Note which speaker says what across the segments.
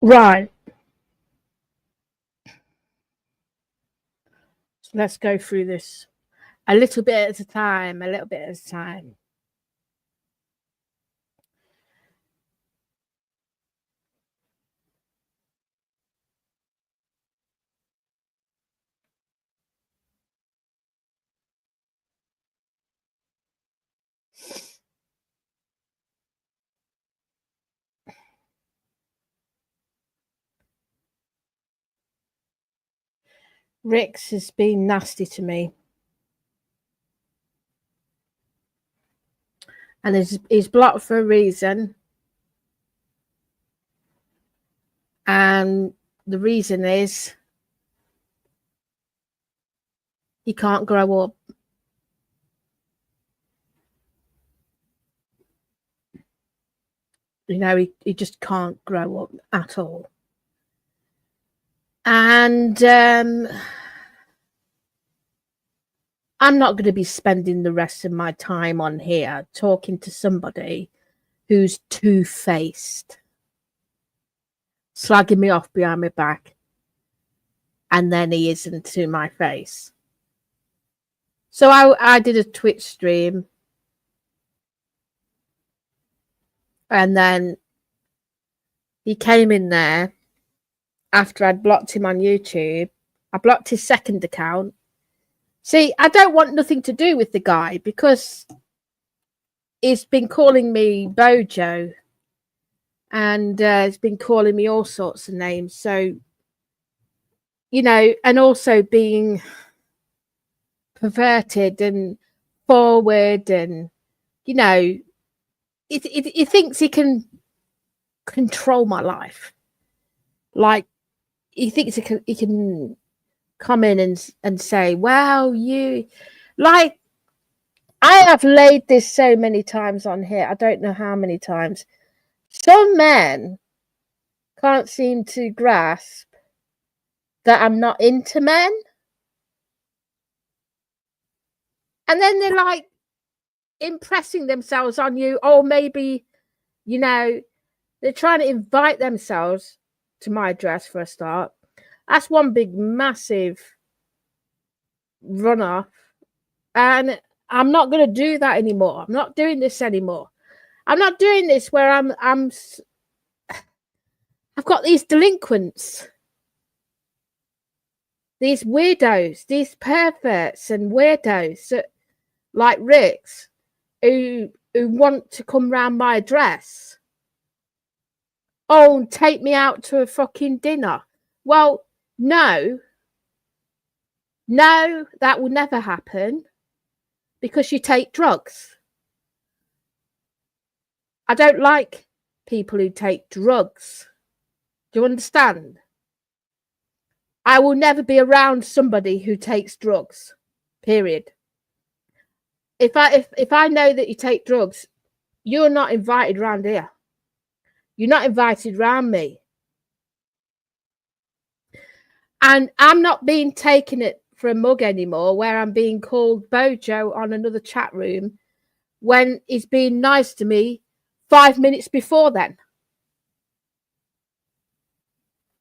Speaker 1: Right. So let's go through this a little bit at a time, a little bit at a time. Rix has been nasty to me. And he's blocked for a reason. And the reason is he can't grow up. You know, he just can't grow up at all. And I'm not going to be spending the rest of my time on here talking to somebody who's two-faced, slagging me off behind my back, and then he isn't to my face. So I did a Twitch stream, and then he came in there after I'd blocked him on YouTube. I blocked his second account. See, I don't want nothing to do with the guy because he's been calling me Bojo, and he's been calling me all sorts of names. So, you know, and also being perverted and forward, and, you know, he thinks he can control my life. Like, he thinks he can come in and say, well, you, like, I have laid this so many times on here. I don't know how many times. Some men can't seem to grasp that I'm not into men. And then they're like impressing themselves on you. Or maybe, you know, they're trying to invite themselves to my address for a start. That's one big, massive run-off. And I'm not going to do that anymore. I'm not doing this anymore. I'm not doing this where I've got these delinquents, these weirdos, these perverts and weirdos that, like Rix, who want to come round my address. Oh, take me out to a fucking dinner. Well, no, that will never happen because you take drugs. I don't like people who take drugs. Do you understand? I will never be around somebody who takes drugs. Period. If I know that you take drugs, you're not invited round here. You're not invited round me. And I'm not being taken it for a mug anymore, where I'm being called Bojo on another chat room when he's being nice to me 5 minutes before then.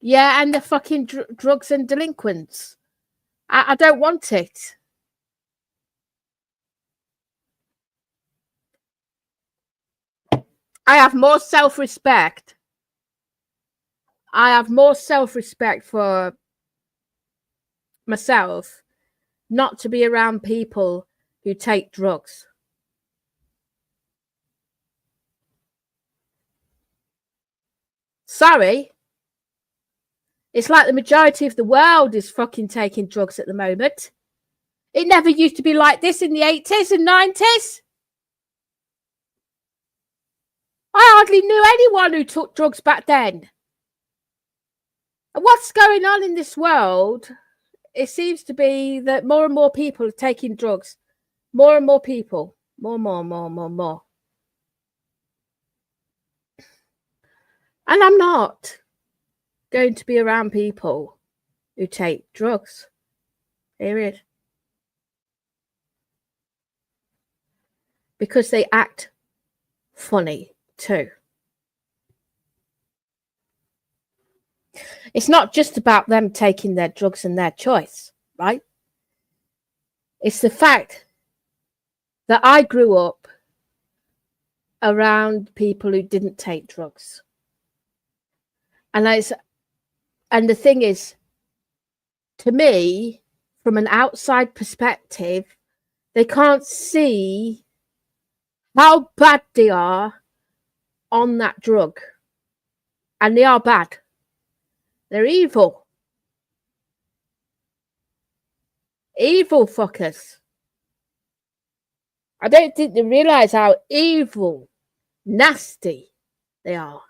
Speaker 1: Yeah, and the fucking drugs and delinquents. I don't want it. I have more self-respect. I have more self-respect for myself not to be around people who take drugs. Sorry. It's like the majority of the world is fucking taking drugs at the moment. It never used to be like this in the 80s and 90s. I hardly knew anyone who took drugs back then. And what's going on in this world, it seems to be that more and more people are taking drugs. More and more people. More. And I'm not going to be around people who take drugs. Period. Because they act funny too. It's not just about them taking their drugs and their choice, right? It's the fact that I grew up around people who didn't take drugs. And the thing is, to me, from an outside perspective, they can't see how bad they are on that drug. And they are bad. They're evil. Evil fuckers. I don't think they realise how evil, nasty they are.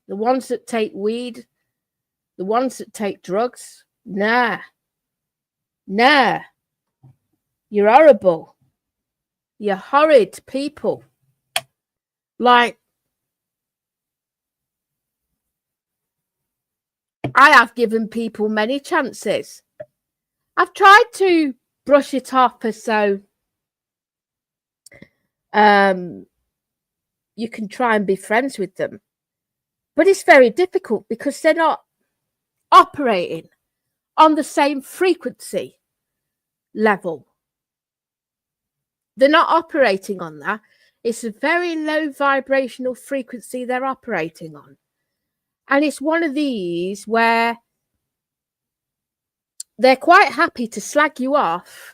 Speaker 1: The ones that take weed, the ones that take drugs, nah. You're horrible. You're horrid people. Like, I have given people many chances. I've tried to brush it off as so you can try and be friends with them. But it's very difficult because they're not operating on the same frequency level. They're not operating on that. It's a very low vibrational frequency they're operating on. And it's one of these where they're quite happy to slag you off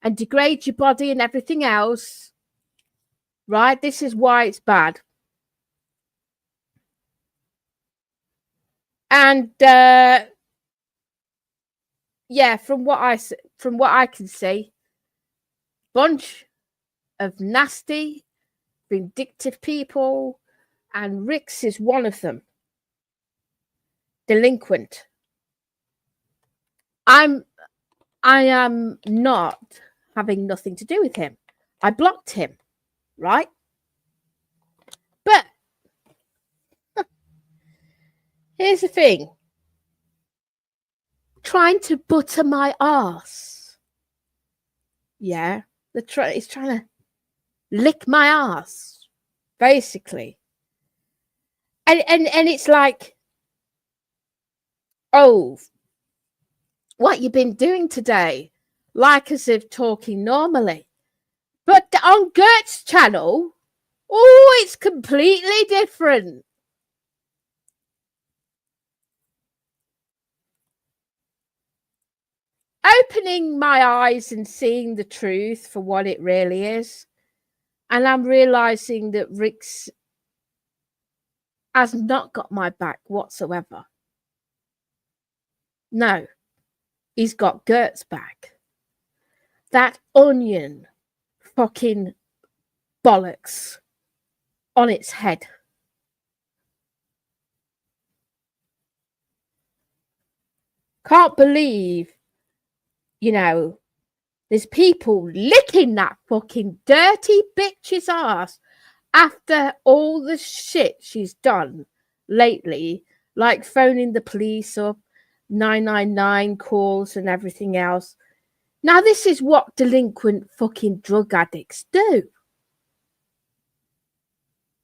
Speaker 1: and degrade your body and everything else. Right? This is why it's bad. And yeah, from what I can see, bunch of nasty, vindictive people, and Rick's is one of them. Delinquent. I am not having nothing to do with him. I blocked him, right? But here's the thing. Trying to butter my ass. Yeah, he's trying to lick my ass, basically. And it's like, oh, what you been doing today? Like as if talking normally. But on Gert's channel, oh, it's completely different. Opening my eyes and seeing the truth for what it really is. And I'm realizing that Rick's has not got my back whatsoever. No, he's got Gert's back. That onion fucking bollocks on its head. Can't believe, there's people licking that fucking dirty bitch's ass after all the shit she's done lately, like phoning the police up, 999 calls and everything else. Now, this is what delinquent fucking drug addicts do.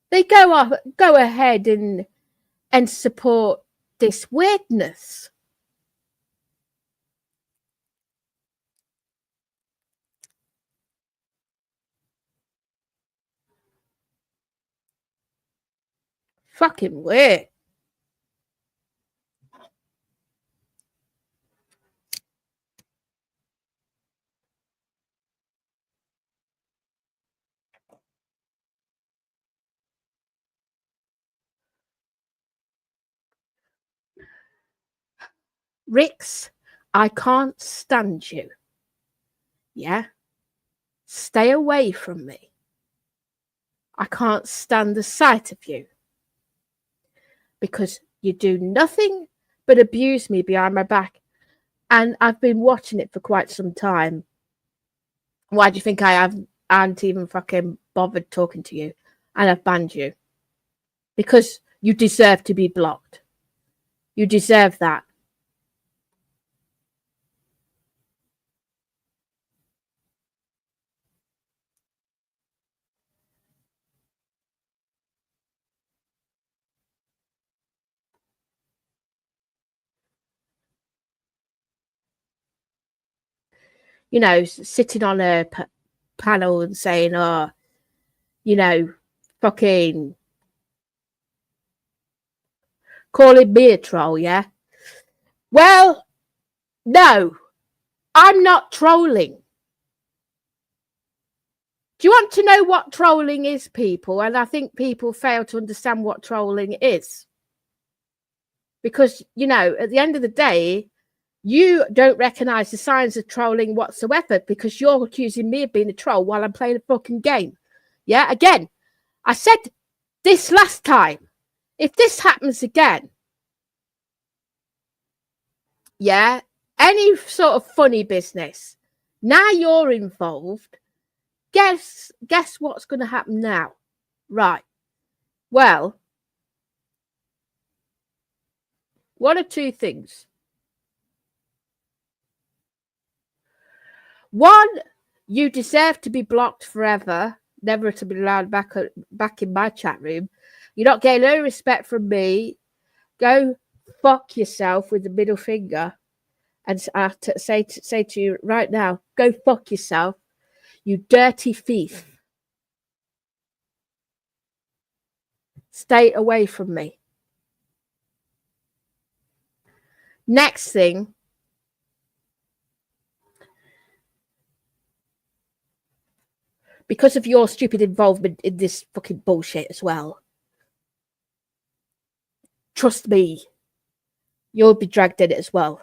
Speaker 1: They go ahead and support this weirdness. Fucking weird. Rix, I can't stand you. Yeah? Stay away from me. I can't stand the sight of you. Because you do nothing but abuse me behind my back. And I've been watching it for quite some time. Why do you think I haven't even fucking bothered talking to you? And I've banned you. Because you deserve to be blocked. You deserve that. you know, sitting on a panel and saying, oh, you know, fucking calling me a troll, yeah? Well, no, I'm not trolling. Do you want to know what trolling is, people? And I think people fail to understand what trolling is. Because, you know, at the end of the day, you don't recognise the signs of trolling whatsoever because you're accusing me of being a troll while I'm playing a fucking game. Yeah, again, I said this last time. If this happens again, yeah, any sort of funny business, now you're involved, guess what's going to happen now? Right. Well, one of two things. One, you deserve to be blocked forever, never to be allowed back in my chat room. You're not getting no respect from me. Go fuck yourself with the middle finger. And I have to say to you right now, go fuck yourself, you dirty thief. Stay away from me. Next thing, because of your stupid involvement in this fucking bullshit as well, trust me, you'll be dragged in it as well.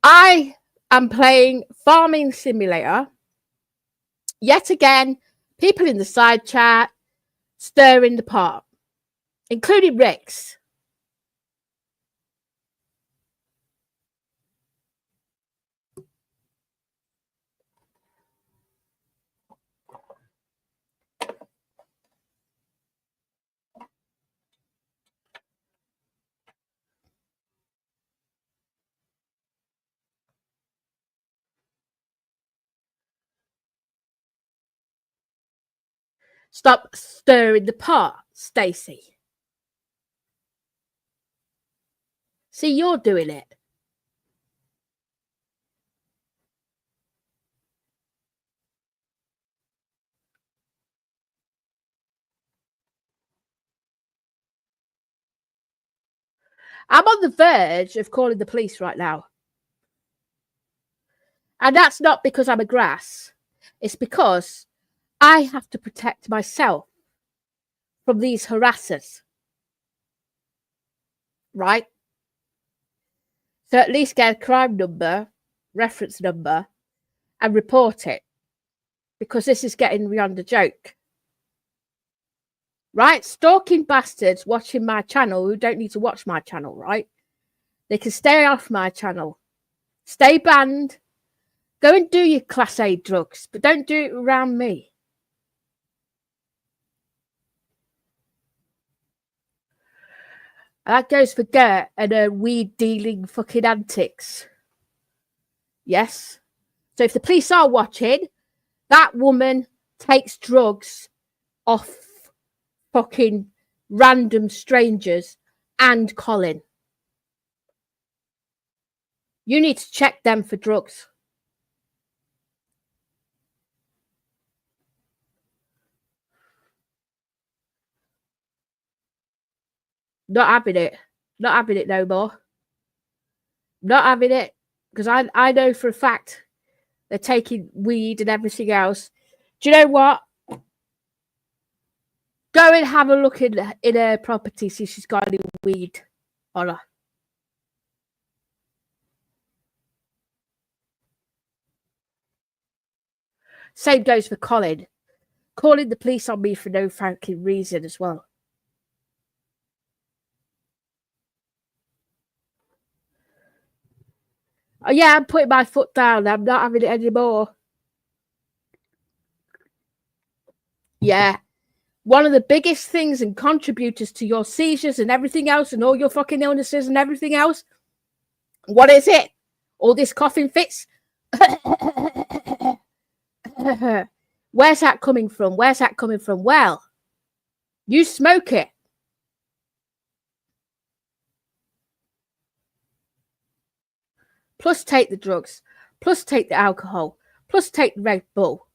Speaker 1: I am playing Farming Simulator. Yet again, people in the side chat stirring the pot, including Rex. Stop stirring the pot, Stacey. See, you're doing it. I'm on the verge of calling the police right now. And that's not because I'm a grass. It's because I have to protect myself from these harassers. Right? So at least get a crime number, reference number, and report it. Because this is getting beyond a joke. Right? Stalking bastards watching my channel who don't need to watch my channel, right? They can stay off my channel. Stay banned. Go and do your Class A drugs, but don't do it around me. And that goes for Gert and her weed dealing fucking antics. Yes. So if the police are watching, that woman takes drugs off fucking random strangers and Colin. You need to check them for drugs. Not having it. Not having it no more. Not having it. Because I know for a fact they're taking weed and everything else. Do you know what? Go and have a look in her property, see if she's got any weed on her. Same goes for Colin. Calling the police on me for no fucking reason as well. Oh, yeah, I'm putting my foot down. I'm not having it anymore. Yeah. One of the biggest things and contributors to your seizures and everything else and all your fucking illnesses and everything else. What is it? All this coughing fits. Where's that coming from? Where's that coming from? Well, you smoke it. Plus take the drugs. Plus take the alcohol. Plus take the Red Bull.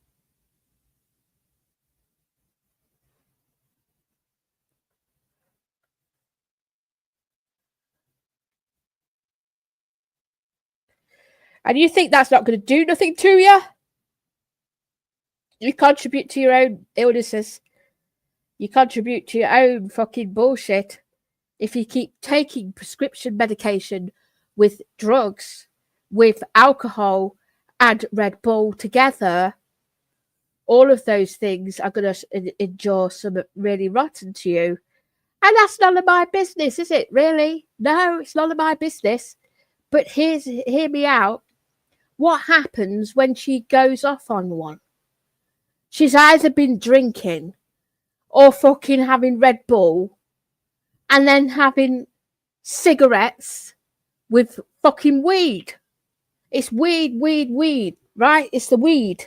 Speaker 1: And you think that's not going to do nothing to you? You contribute to your own illnesses. You contribute to your own fucking bullshit. If you keep taking prescription medication with drugs, with alcohol and Red Bull together, all of those things are going to endure some really rotten to you. And that's none of my business, is it? Really? No, it's none of my business. But hear me out. What happens when she goes off on one? She's either been drinking or fucking having Red Bull and then having cigarettes with fucking weed. It's weed, right? It's the weed.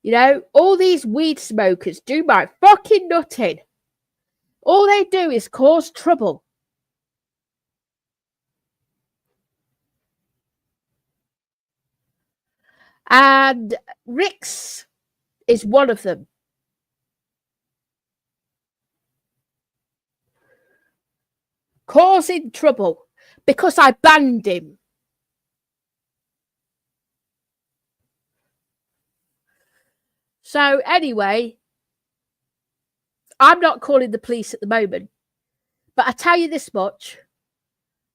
Speaker 1: You know, all these weed smokers do my fucking nutting. All they do is cause trouble. And Rick's is one of them. Causing trouble because I banned him. So anyway, I'm not calling the police at the moment, but I tell you this much,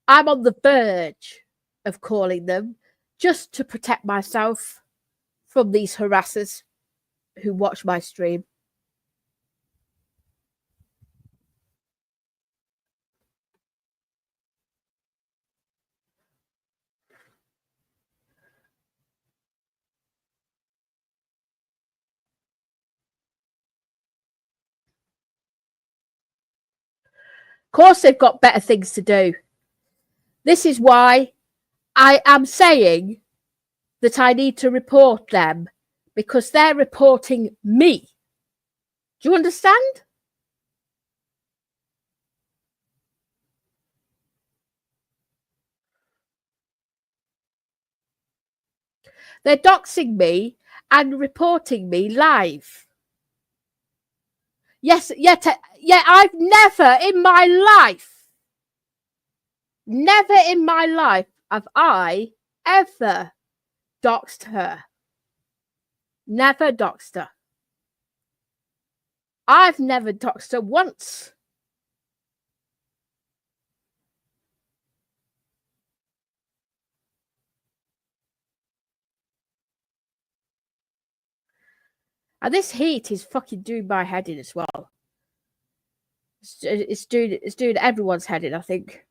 Speaker 1: I'm on the verge of calling them just to protect myself from these harassers who watch my stream. Of course, they've got better things to do. This is why I am saying that I need to report them, because they're reporting me. Do you understand? They're doxing me and reporting me live. Yes, yet I've never in my life have I ever doxed her. Never doxed her. I've never doxed her once. And this heat is fucking doing my head in as well. It's doing everyone's head in, I think.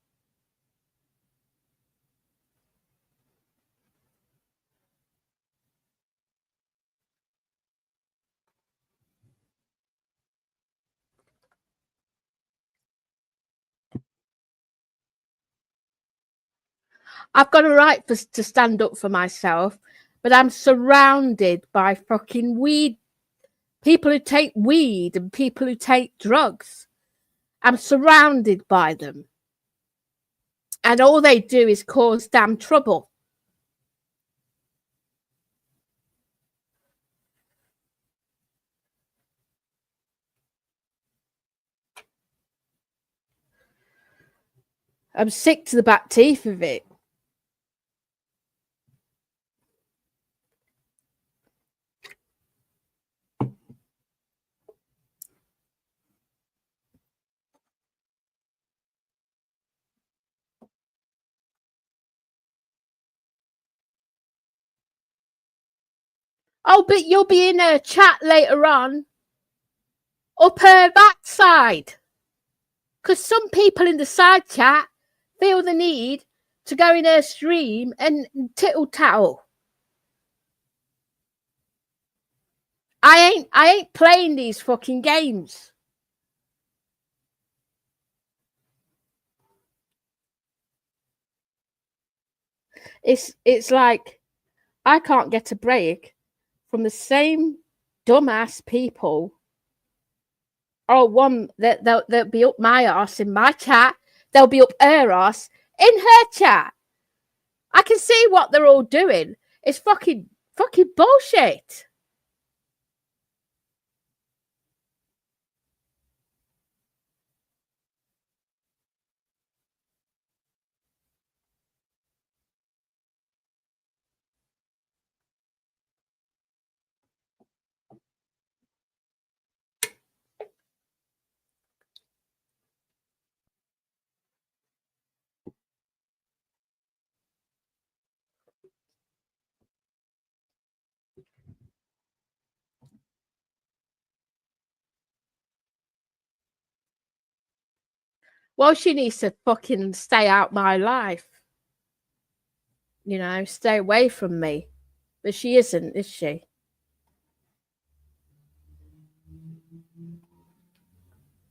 Speaker 1: I've got a right to stand up for myself, but I'm surrounded by fucking weed. People who take weed and people who take drugs. I'm surrounded by them. And all they do is cause damn trouble. I'm sick to the back teeth of it. Oh, but you'll be in a chat later on up her backside. Because some people in the side chat feel the need to go in her stream and tittle tattle. I ain't playing these fucking games. It's like I can't get a break from the same dumbass people. Oh, one that they'll be up my arse in my chat. They'll be up her arse in her chat. I can see what they're all doing. It's fucking bullshit. Well, she needs to fucking stay out my life. You know, stay away from me. But she isn't, is she?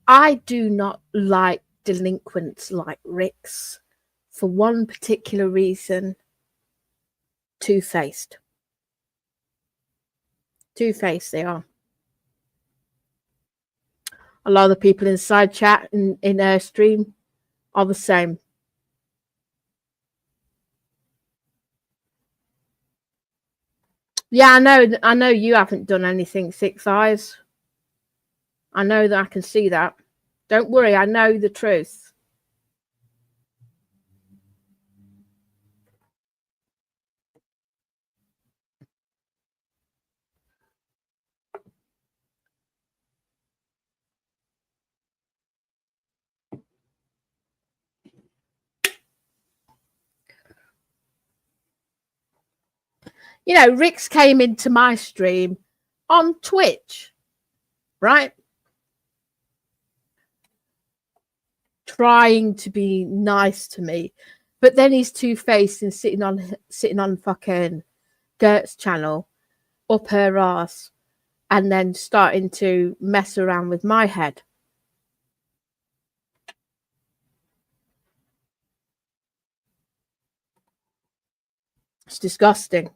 Speaker 1: I do not like delinquents like Rick's for one particular reason. Two-faced. Two-faced they are. A lot of the people inside chat in her stream are the same. Yeah, I know you haven't done anything, Six Eyes. I know that I can see that. Don't worry, I know the truth. You know, Rix came into my stream on Twitch, right? Trying to be nice to me, but then he's two-faced and sitting on fucking Gert's channel, up her ass, and then starting to mess around with my head. It's disgusting.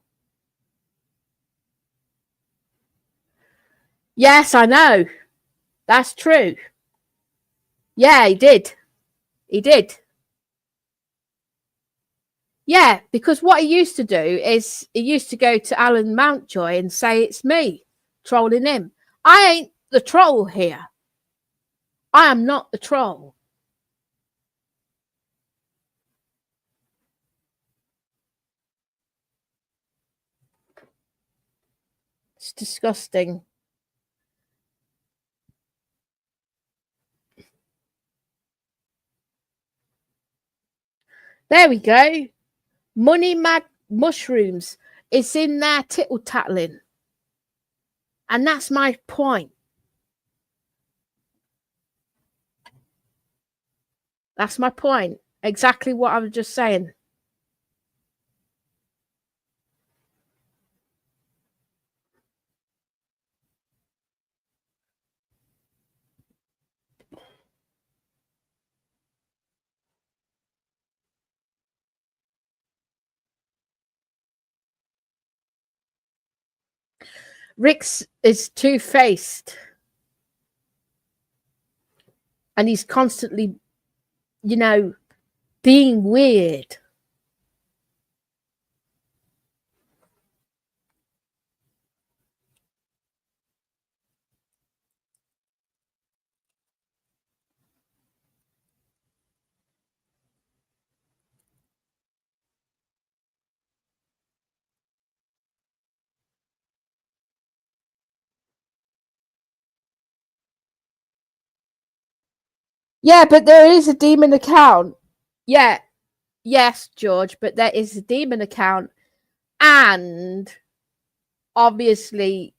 Speaker 1: Yes, I know. That's true. Yeah, he did. He did. Yeah, because what he used to do is he used to go to Alan Mountjoy and say it's me trolling him. I ain't the troll here. I am not the troll. It's disgusting. There we go. Money Mag Mushrooms. It's in there tittle tattling. And that's my point. That's my point. Exactly what I was just saying. Rix is two-faced. And he's constantly, you know, being weird. Yeah, but there is a demon account. Yeah. Yes, George, but there is a demon account. And obviously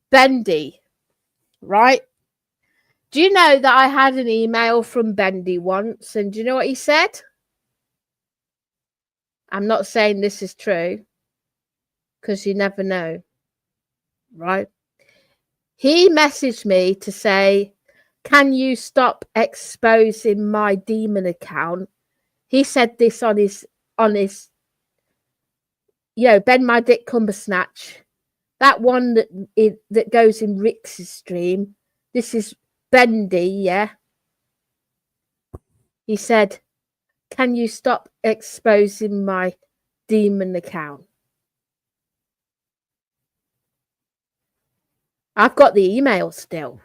Speaker 1: Bendy, right? Do you know that I had an email from Bendy once, and do you know what he said? I'm not saying this is true, because you never know, right? He messaged me to say, can you stop exposing my demon account? He said this on his bend my dick cumber snatch. That one that goes in Rick's stream. This is Bendy, yeah. He said, "Can you stop exposing my demon account?" I've got the email still.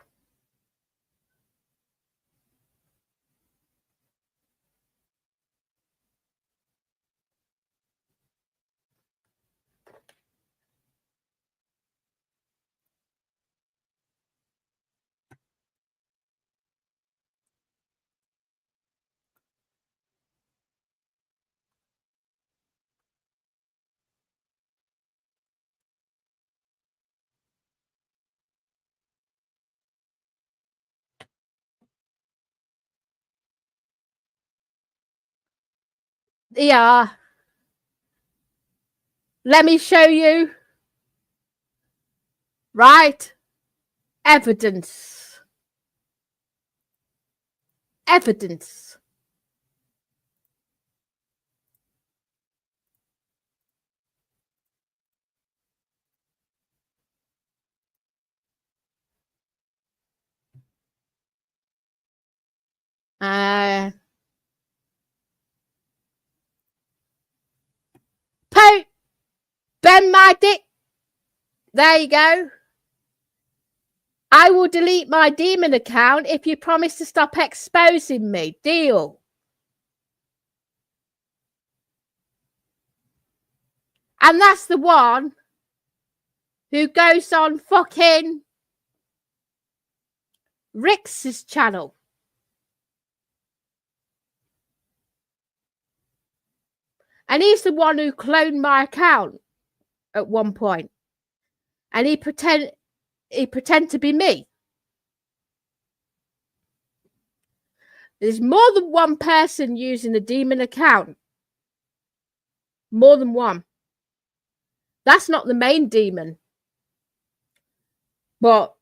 Speaker 1: Yeah. Let me show you. Right. Evidence. Evidence. Poke. Bend my dick. There you go. I will delete my demon account if you promise to stop exposing me. Deal. And that's the one who goes on fucking Rick's channel. And he's the one who cloned my account at one point. And he pretend to be me. There's more than one person using a demon account. More than one. That's not the main demon. But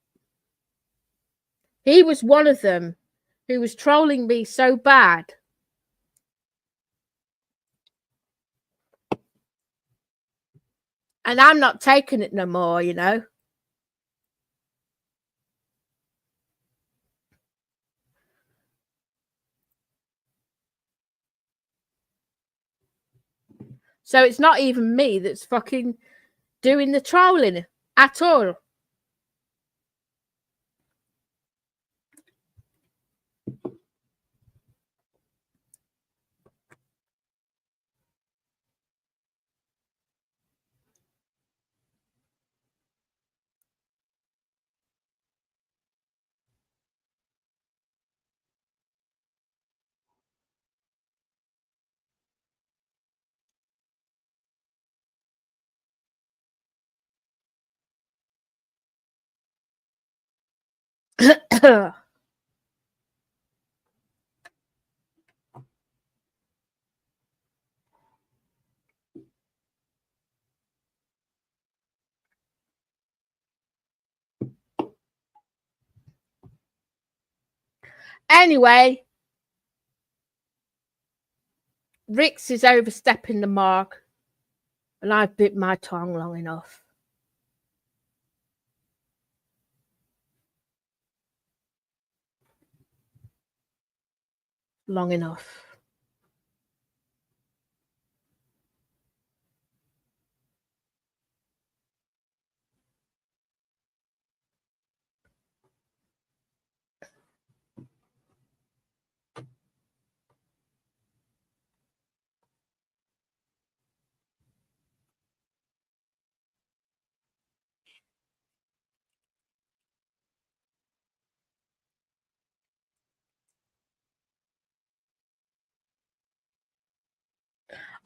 Speaker 1: he was one of them who was trolling me so bad. And I'm not taking it no more, you know. So it's not even me that's fucking doing the trolling at all. Anyway, Rick's is overstepping the mark, and I've bit my tongue long enough. Long enough.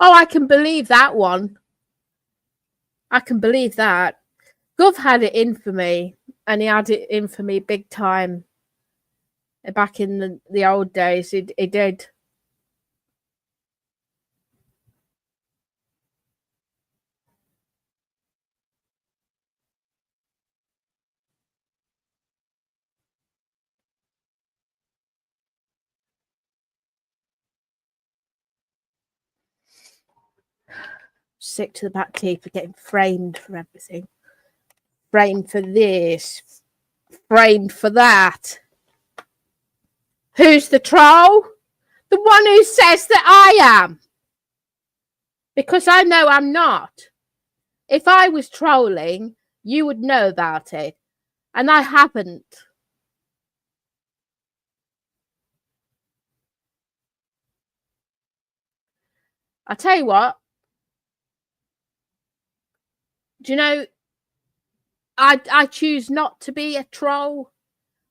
Speaker 1: Oh, I can believe that one. I can believe that. Gov had it in for me, and he had it in for me big time. Back in the old days, he did. sick to the back teeth for getting framed for everything. Framed for this, framed for that. Who's the troll? The one who says that I am. Because I know I'm not. If I was trolling, you would know about it. And I haven't. I tell you what. Do you know, I choose not to be a troll.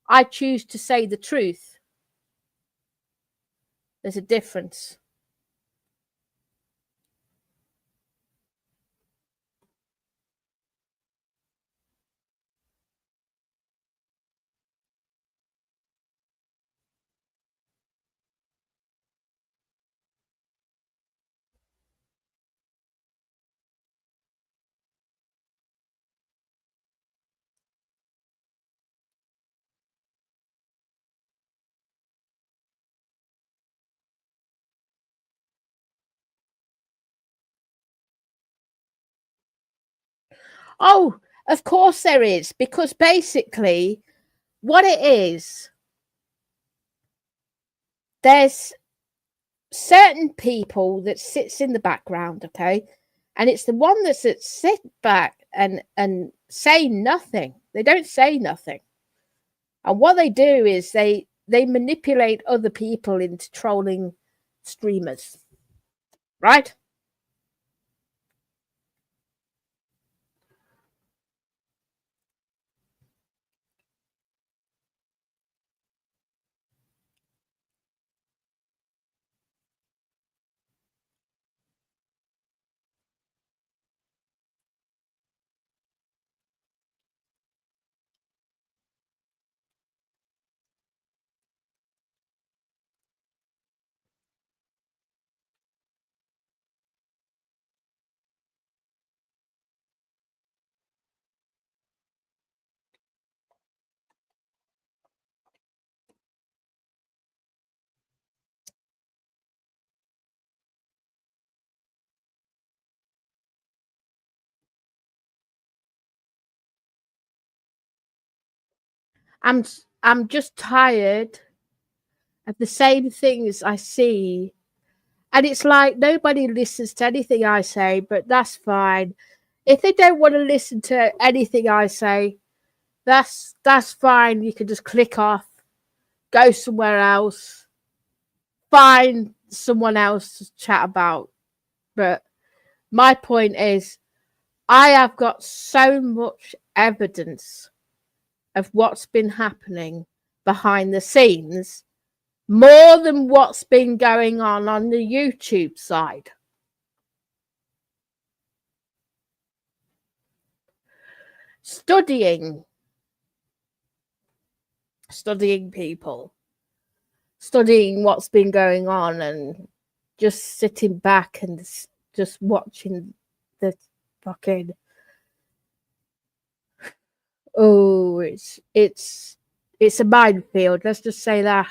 Speaker 1: I choose to say the truth. There's a difference. Oh, of course there is, because basically what it is, there's certain people that sits in the background, okay? And it's the one that sit back and say nothing. They don't say nothing. And what they do is they manipulate other people into trolling streamers, right? I'm just tired of the same things I see. And it's like nobody listens to anything I say, but that's fine. If they don't want to listen to anything I say, that's fine. You can just click off, go somewhere else, find someone else to chat about. But my point is, I have got so much evidence of what's been happening behind the scenes, more than what's been going on the YouTube side. Studying people, studying what's been going on, and just sitting back and just watching the fucking it's a minefield, let's just say that.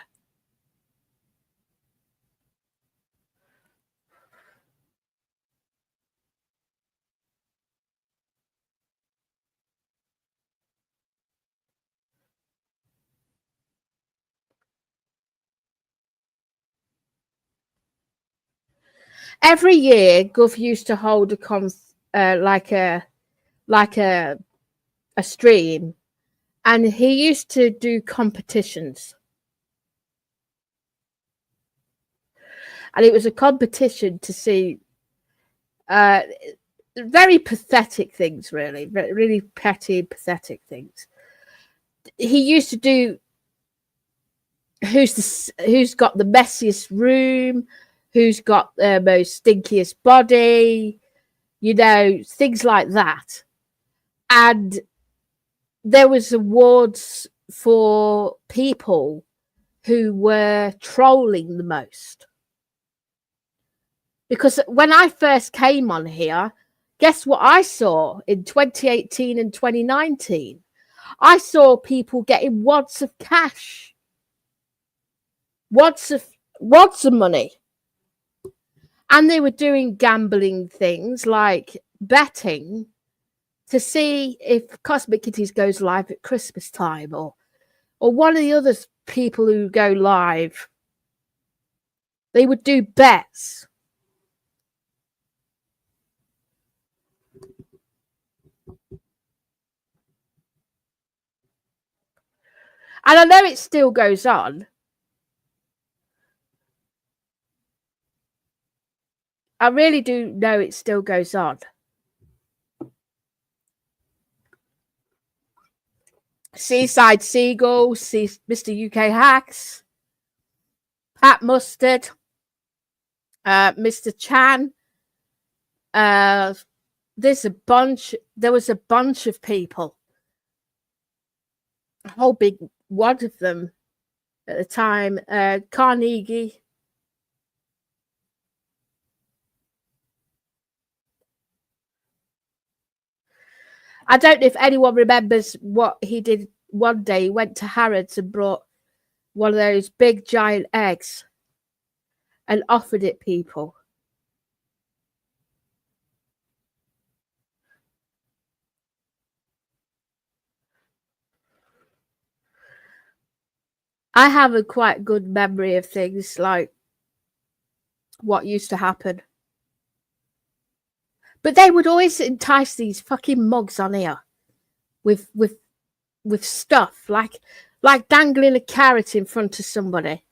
Speaker 1: Every year Gov used to hold like a stream, and he used to do competitions. And it was a competition to see very pathetic things, really petty, pathetic things. He used to do who's got the messiest room, who's got the most stinkiest body, things like that. And there was awards for people who were trolling the most. Because when I first came on here, guess what I saw in 2018 and 2019? I saw people getting wads of cash, wads of money. And they were doing gambling things like betting to see if Cosmic Kitties goes live at Christmas time, or one of the other people who go live. They would do bets. And I know it still goes on. I really do know it still goes on. Seaside Seagulls, Mr. UK Hacks, Pat Mustard, Mr. Chan. There was a bunch of people, a whole big wad of them at the time. Carnegie. I don't know if anyone remembers what he did one day. He went to Harrods and brought one of those big giant eggs and offered it people. I have a quite good memory of things like what used to happen. But they would always entice these fucking mugs on here with stuff like dangling a carrot in front of somebody.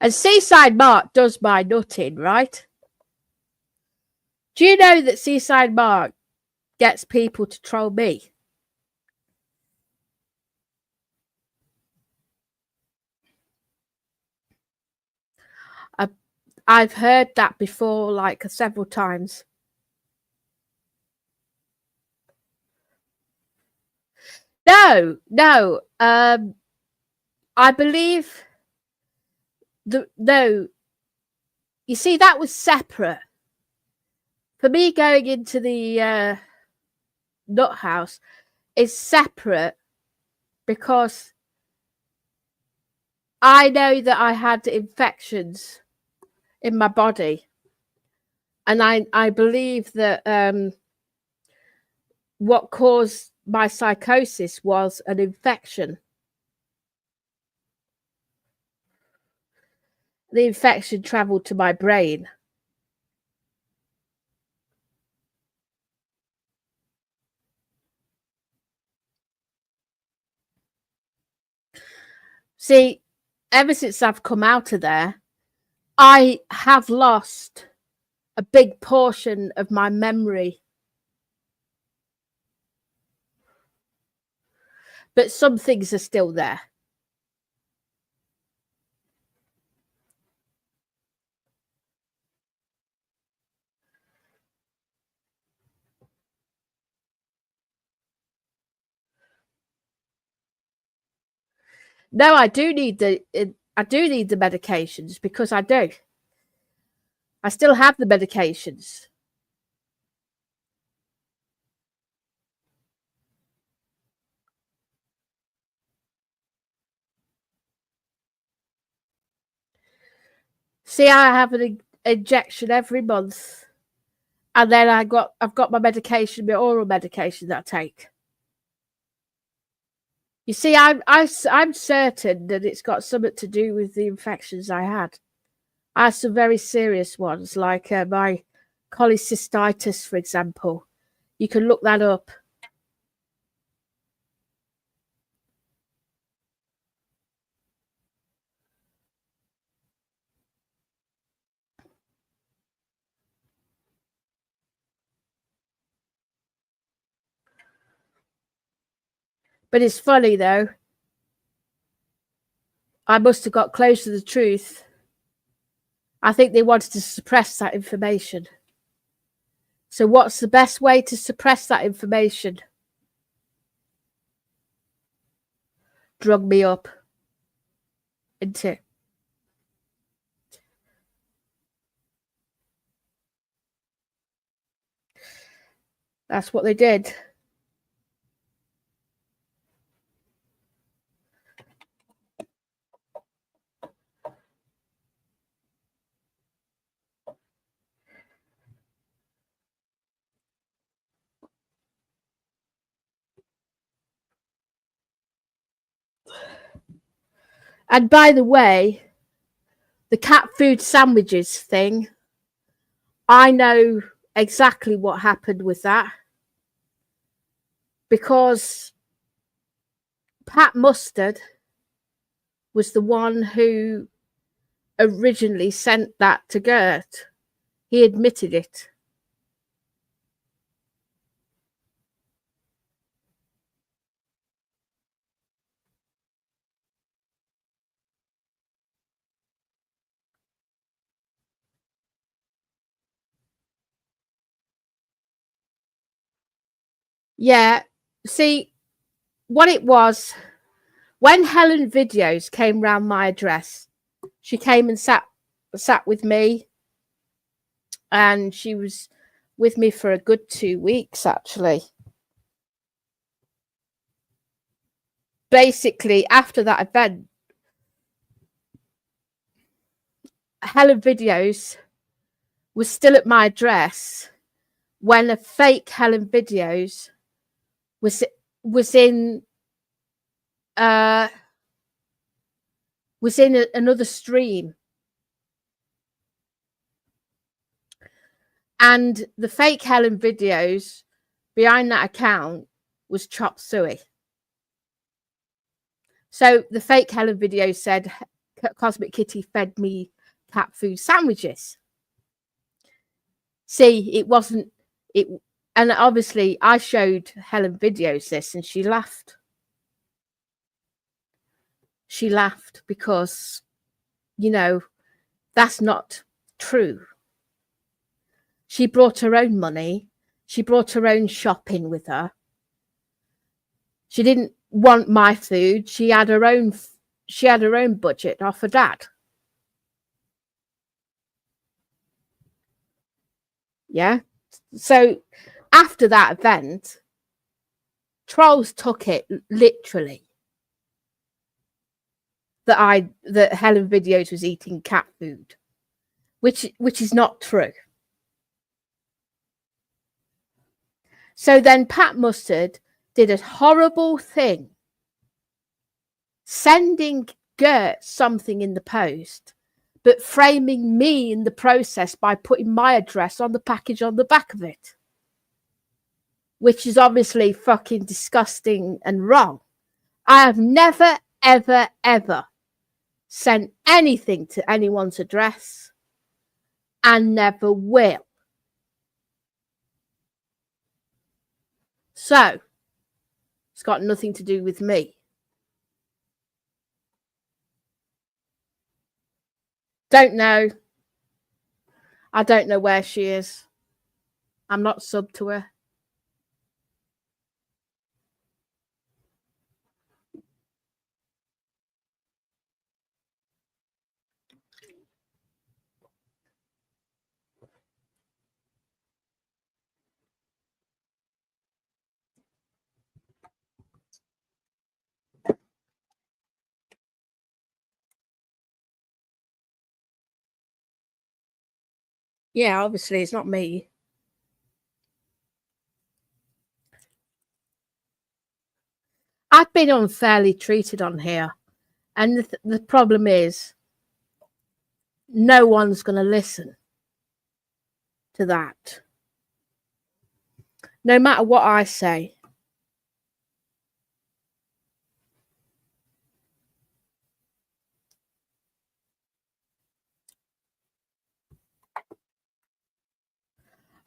Speaker 1: And Seaside Mark does my nutting, right? Do you know that Seaside Mark gets people to troll me? I've heard that before, like several times. No. I believe no. You see, that was separate. For me, going into the nut house is separate because I know that I had infections in my body, and I believe that what caused my psychosis was an infection. The infection traveled to my brain. See, ever since I've come out of there, I have lost a big portion of my memory. But some things are still there. No, I do need the medications because I do. I still have the medications. See, I have an injection every month, and then I've got my medication, my oral medication that I take. You see, I'm certain that it's got something to do with the infections I had. I had some very serious ones, like my cholecystitis, for example. You can look that up. But it's funny, though. I must have got close to the truth. I think they wanted to suppress that information. So what's the best way to suppress that information? drug me up into it. That's what they did. And by the way, the cat food sandwiches thing, I know exactly what happened with that, because Pat Mustard was the one who originally sent that to Gert. He admitted it. Yeah, see, what it was, when Helen Videos came round my address, she came and sat with me, and she was with me for a good 2 weeks, actually. Basically, after that event, Helen Videos was still at my address when a fake Helen Videos was in another stream, and the fake Helen Videos behind that account was Chop Suey. So the fake Helen video said Cosmic Kitty fed me cat food sandwiches. See, it wasn't it, and obviously I showed Helen Videos this, and she laughed. She laughed because, you know, that's not true. She brought her own money. She brought her own shopping with her. She didn't want my food. She had her own budget off her dad. Yeah. So after that event, trolls took it literally that Helen Videos was eating cat food, which is not true. So then Pat Mustard did a horrible thing, sending Gert something in the post, but framing me in the process by putting my address on the package on the back of it, which is obviously fucking disgusting and wrong. I have never, ever, ever sent anything to anyone's address, and never will. So it's got nothing to do with me. Don't know. I don't know where she is. I'm not sub to her. Yeah, obviously it's not me. I've been unfairly treated on here, and the problem is no one's going to listen to that, no matter what I say.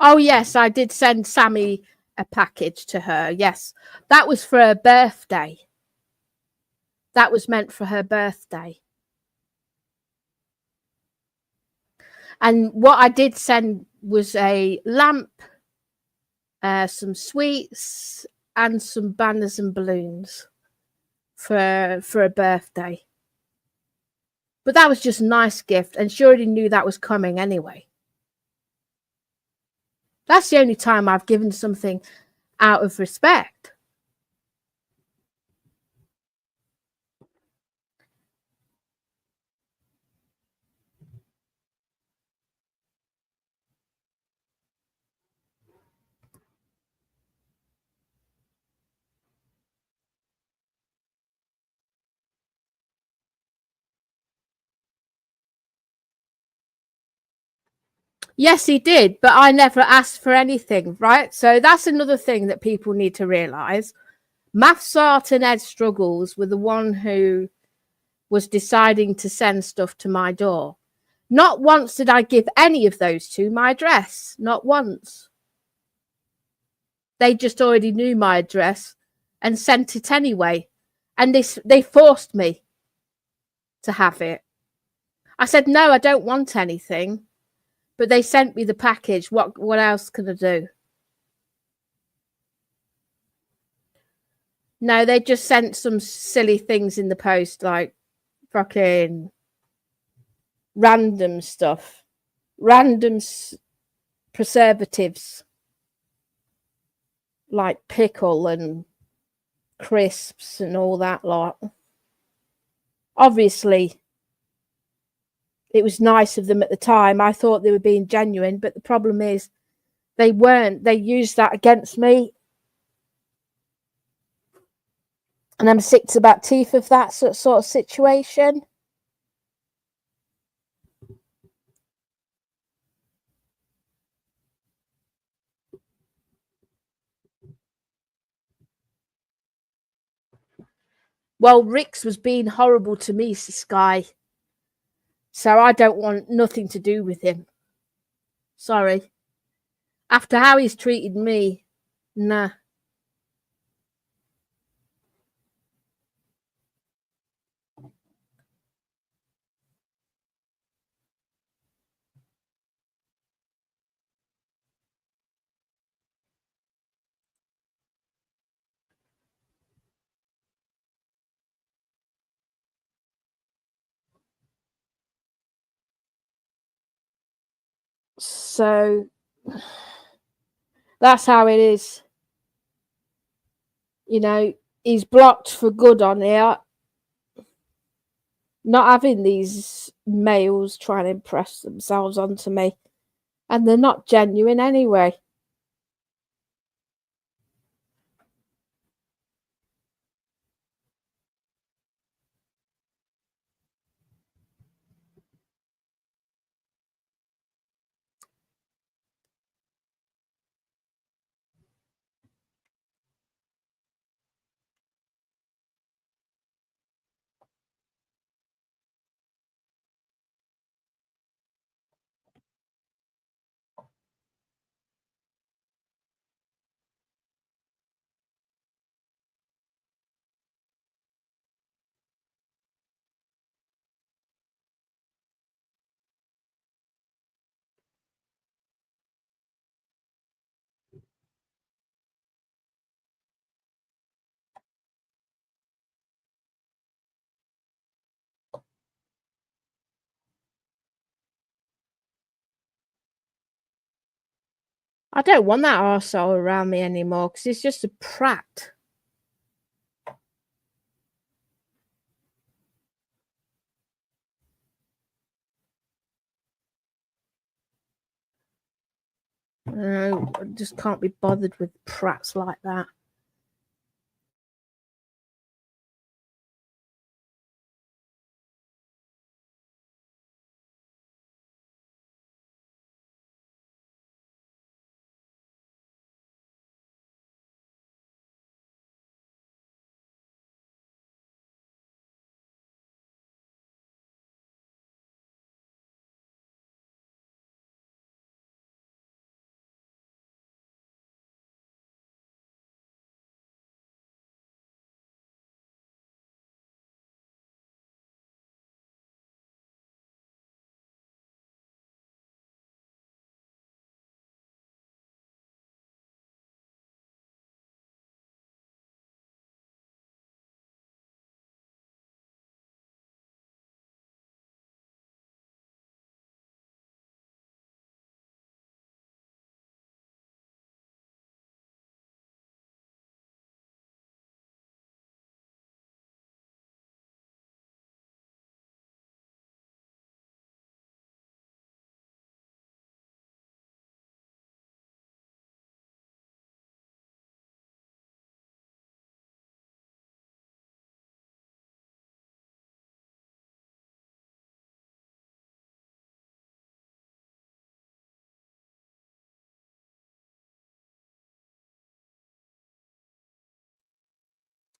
Speaker 1: Oh yes, I did send Sammy a package to her. Yes, that was for her birthday. That was meant for her birthday. And what I did send was a lamp, some sweets, and some banners and balloons for a birthday. But that was just a nice gift, and she already knew that was coming anyway. That's the only time I've given something out of respect. Yes, he did, but I never asked for anything, right? So that's another thing that people need to realise. Maths, art, and ed struggles were the one who was deciding to send stuff to my door. Not once did I give any of those two my address. Not once. They just already knew my address and sent it anyway. And they forced me to have it. I said, no, I don't want anything. But they sent me the package. What else can I do? No, they just sent some silly things in the post, like fucking random stuff. Random preservatives. Like pickle and crisps and all that lot. Obviously, it was nice of them at the time. I thought they were being genuine, but the problem is they weren't. They used that against me. And I'm sick to the back teeth of that sort of situation. Well, Rick's was being horrible to me, Sky. So I don't want nothing to do with him. Sorry. After how he's treated me, nah. So that's how it is. You know, he's blocked for good on here. Not having these males trying to impress themselves onto me. And they're not genuine anyway. I don't want that arsehole around me anymore because he's just a prat. I just can't be bothered with prats like that.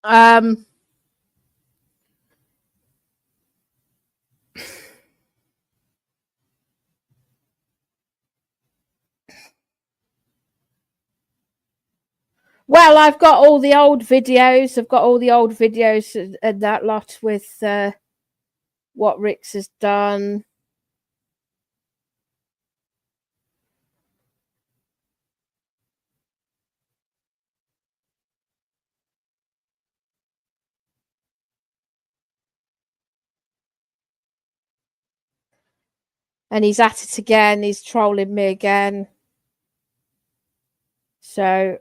Speaker 1: Um, well, I've got all the old videos. I've got all the old videos and that lot with what Rick's has done. And he's at it again. He's trolling me again. So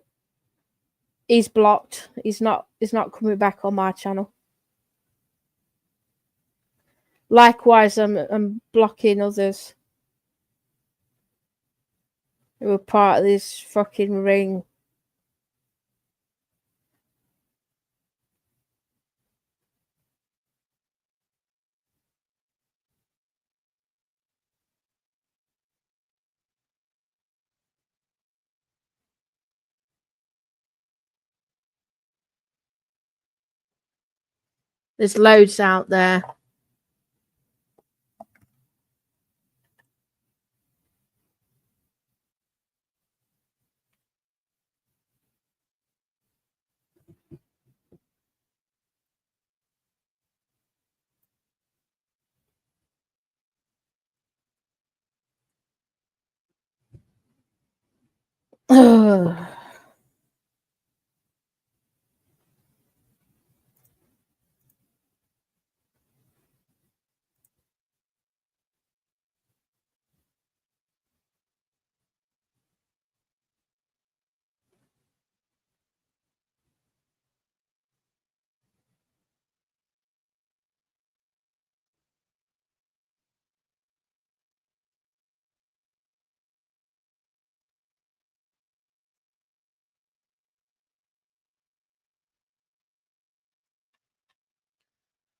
Speaker 1: he's blocked. He's not coming back on my channel. Likewise, I'm blocking others who are part of this fucking ring. There's loads out there.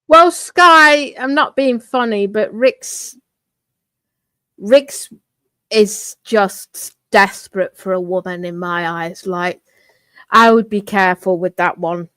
Speaker 1: Well, Sky, I'm not being funny, but Rick's is just desperate for a woman in my eyes. Like, I would be careful with that one.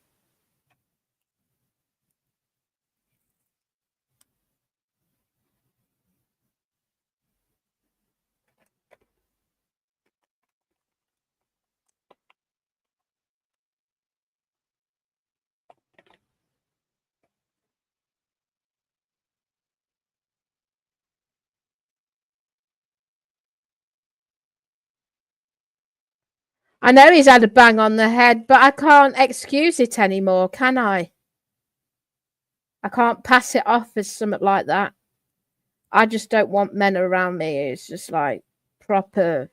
Speaker 1: I know he's had a bang on the head, but I can't excuse it anymore, can I? I can't pass it off as something like that. I just don't want men around me. It's just like proper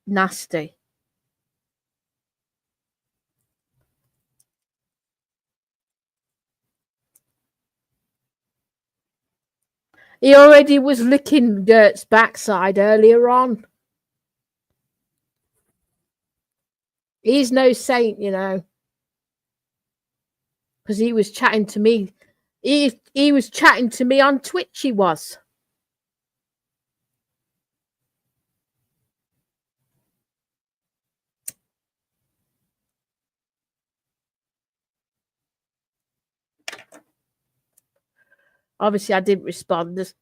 Speaker 1: nasty. He already was licking Gert's backside earlier on. He's no saint, you know, because he was chatting to me. He was chatting to me on Twitch. He was. Obviously, I didn't respond.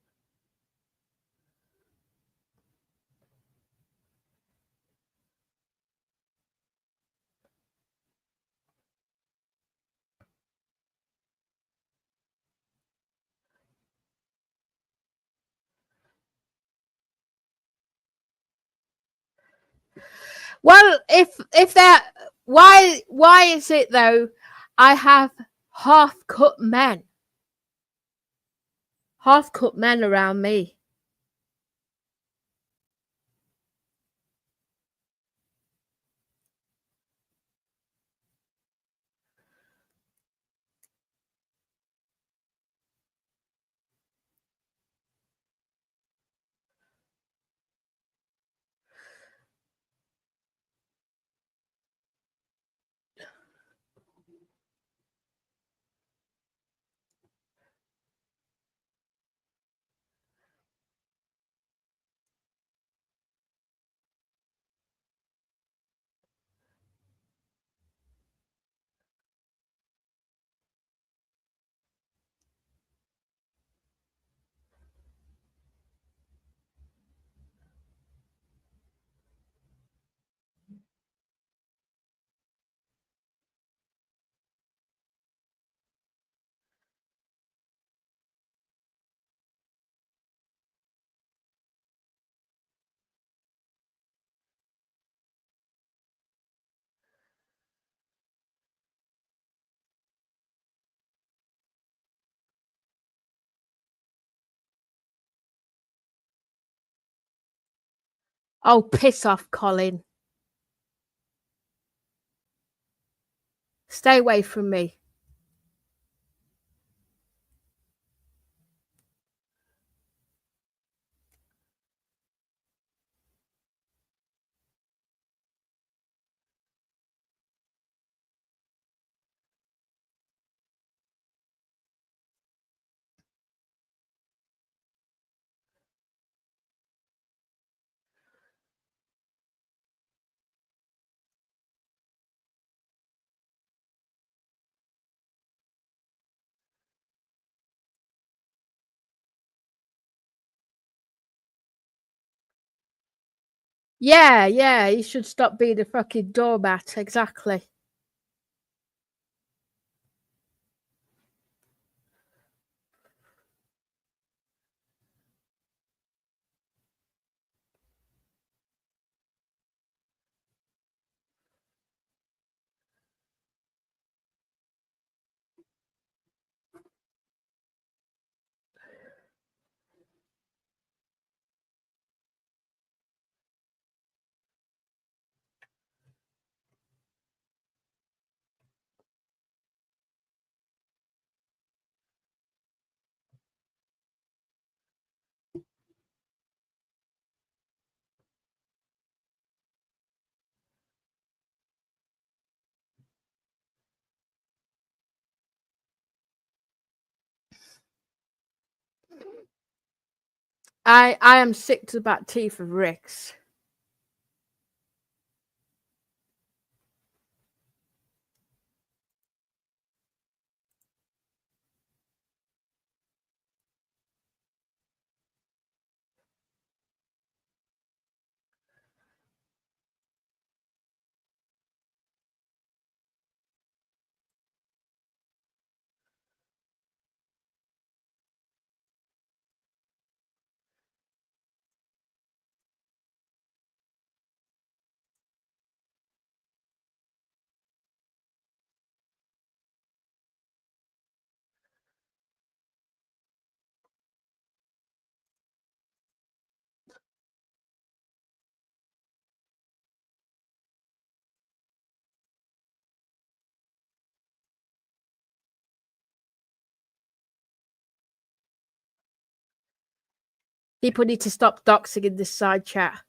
Speaker 1: Well, if that, why is it though? I have half cut men around me. Oh, piss off, Colin. Stay away from me. Yeah, yeah, he should stop being a fucking doormat. Exactly. I am sick to the back teeth of Rick's. People need to stop doxing in this side chat.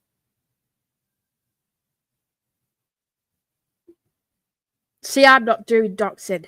Speaker 1: See, I'm not doing doxing.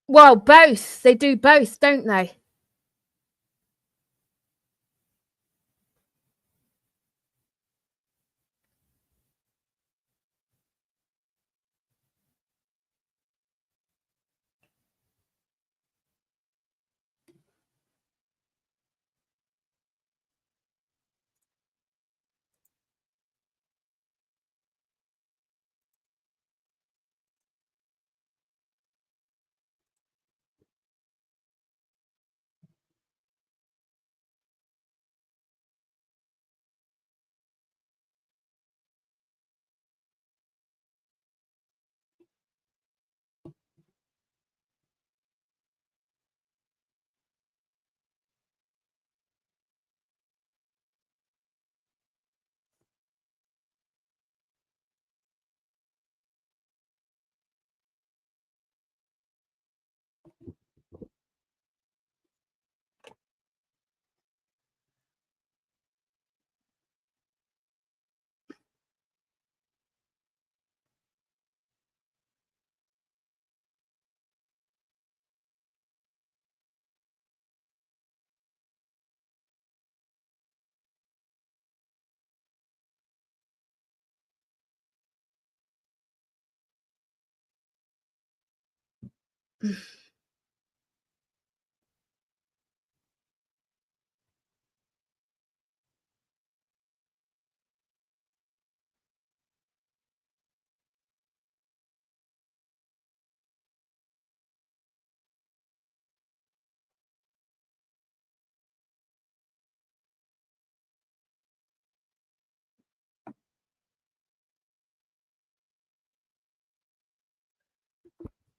Speaker 1: Well, both. They do both, don't they?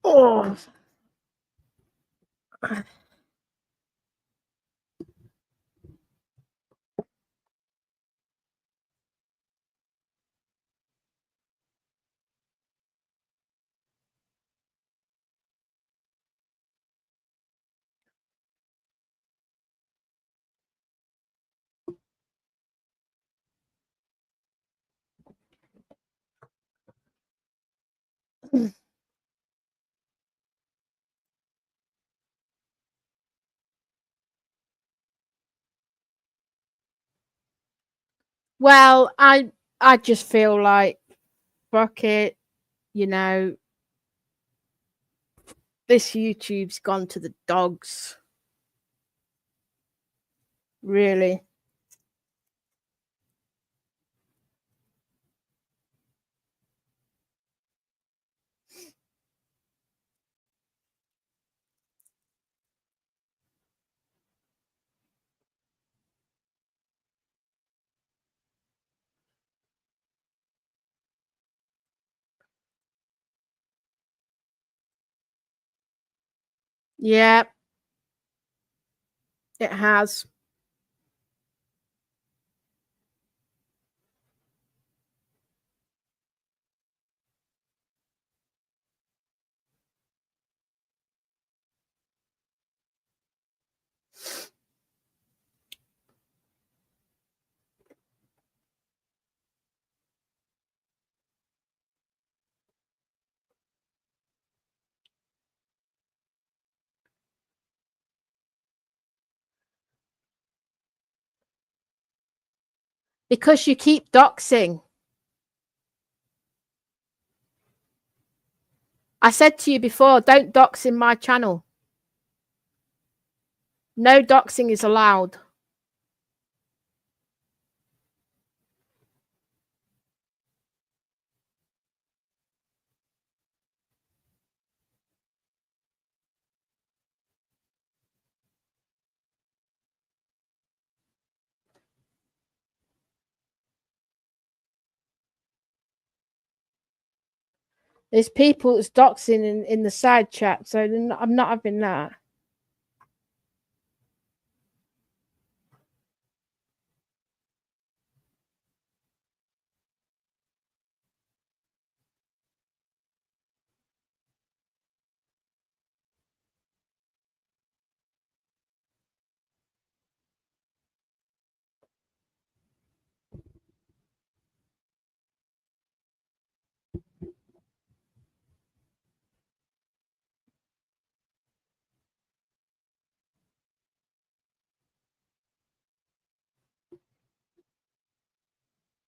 Speaker 1: Oh. Well, I just feel like fuck it, you know, this YouTube's gone to the dogs. Really. Yeah, it has. Because you keep doxing. I said to you before, don't dox in my channel. No doxing is allowed. There's people that's doxing in the side chat, so I'm not having that.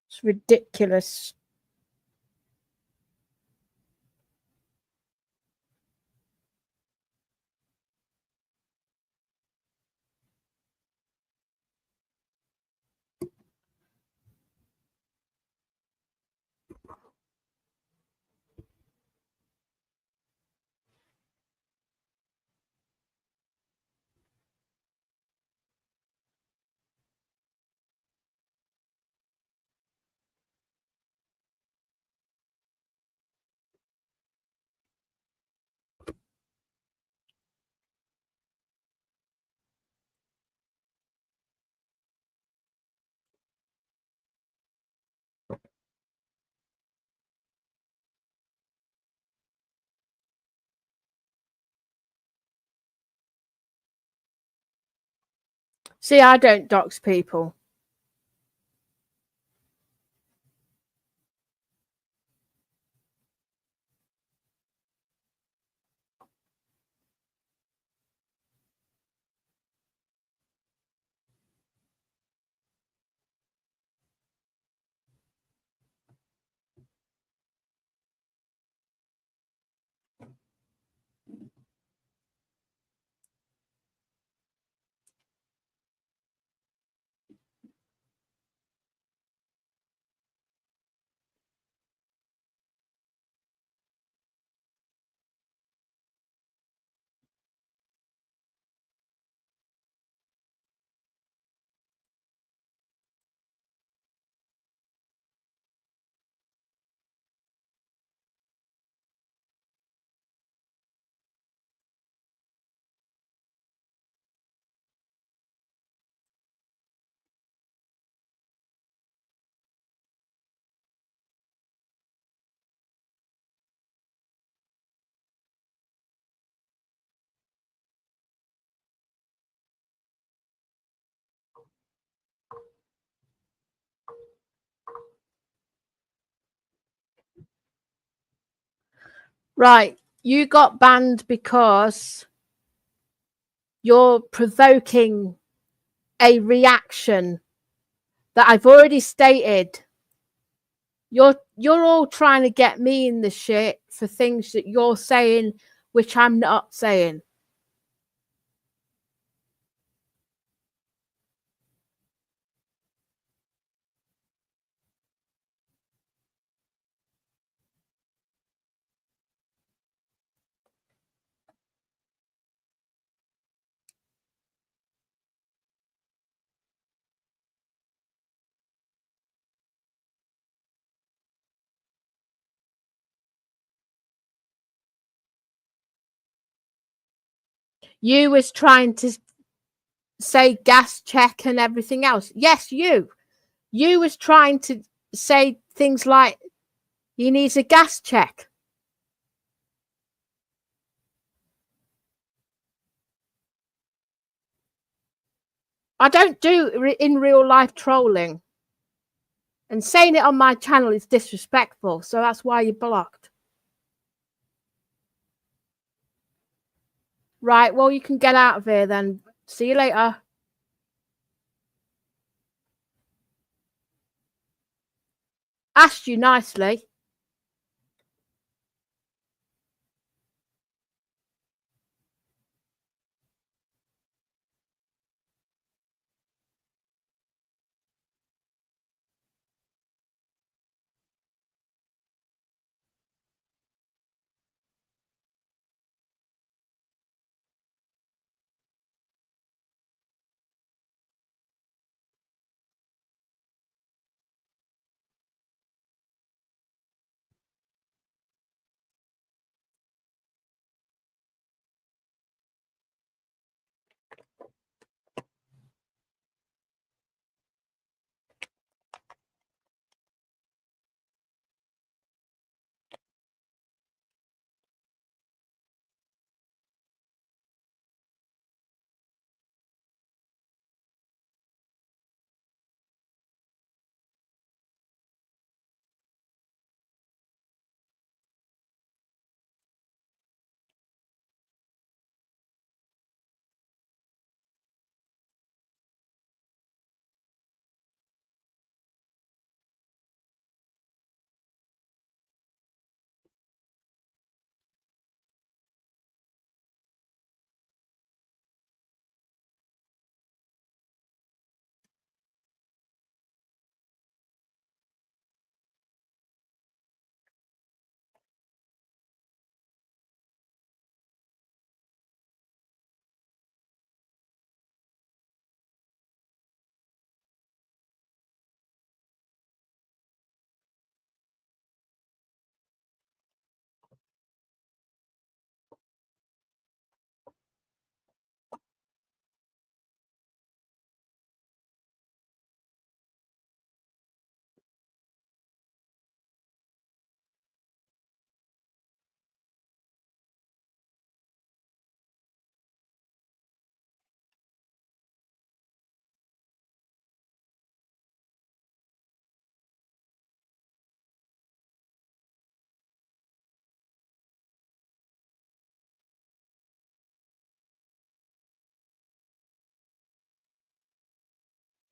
Speaker 1: It's ridiculous. See, I don't dox people. Right. You got banned because you're provoking a reaction that I've already stated. You're all trying to get me in the shit for things that you're saying which I'm not saying. You was trying to say gas check and everything else. Yes, you was trying to say things like he needs a gas check. I don't do in real life trolling, and saying it on my channel is disrespectful, so that's why you're blocked. Right, well, you can get out of here then. See you later. Asked you nicely.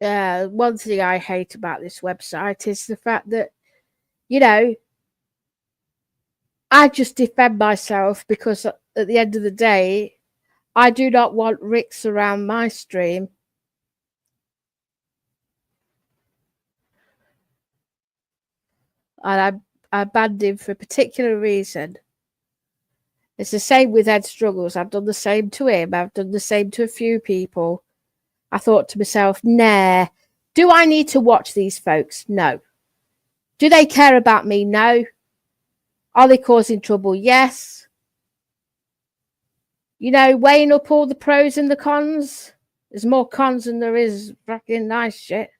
Speaker 1: One thing I hate about this website is the fact that, you know, I just defend myself because at the end of the day, I do not want ricks around my stream. And I banned him for a particular reason. It's the same with Ed Struggles. I've done the same to him. I've done the same to a few people. I thought to myself, nah, do I need to watch these folks? No. Do they care about me? No. Are they causing trouble? Yes. You know, weighing up all the pros and the cons. There's more cons than there is fucking nice shit.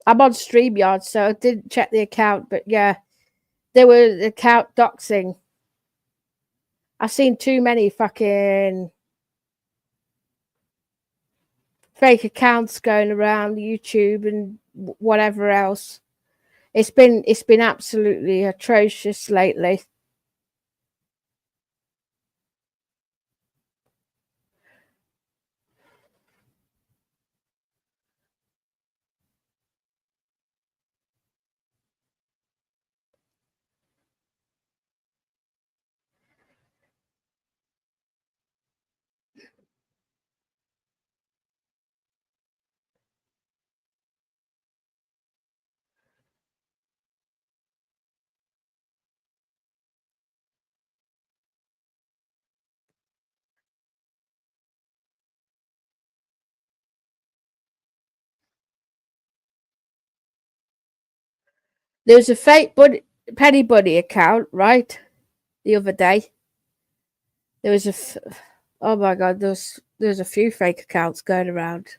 Speaker 1: I'm on StreamYard, so I didn't check the account, but yeah. There was account doxing. I've seen too many fucking fake accounts going around YouTube and whatever else. It's been absolutely atrocious lately. There was a fake Penny Bunny account, right? The other day, there was oh my god, there's a few fake accounts going around.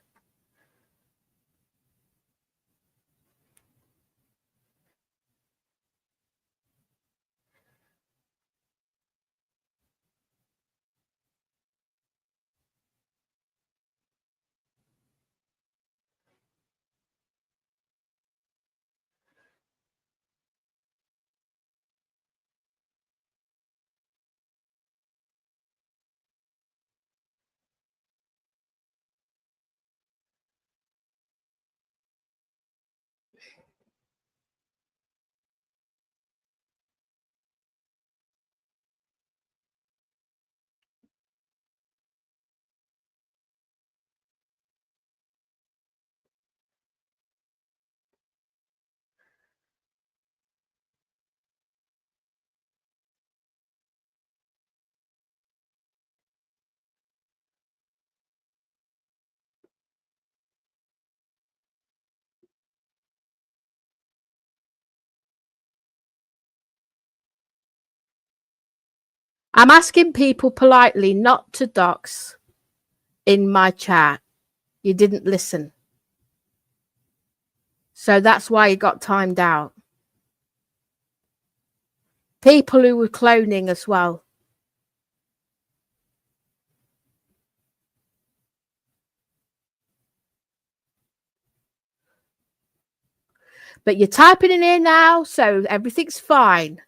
Speaker 1: I'm asking people politely not to dox in my chat. You didn't listen. So that's why you got timed out. People who were cloning as well. But you're typing in here now, so everything's fine.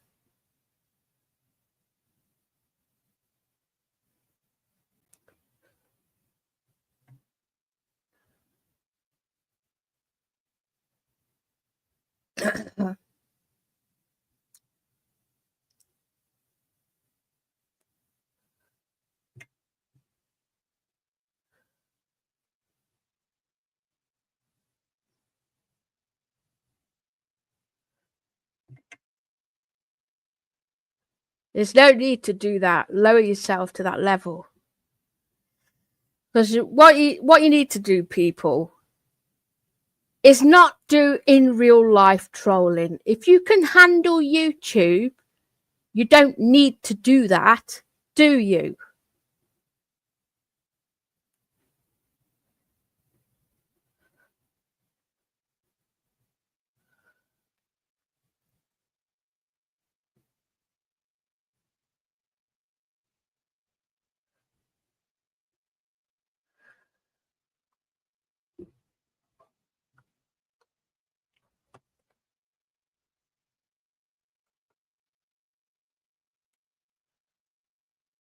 Speaker 1: There's no need to do that. Lower yourself to that level. Because what you need to do, people, is not do in real life trolling. If you can handle YouTube, you don't need to do that, do you?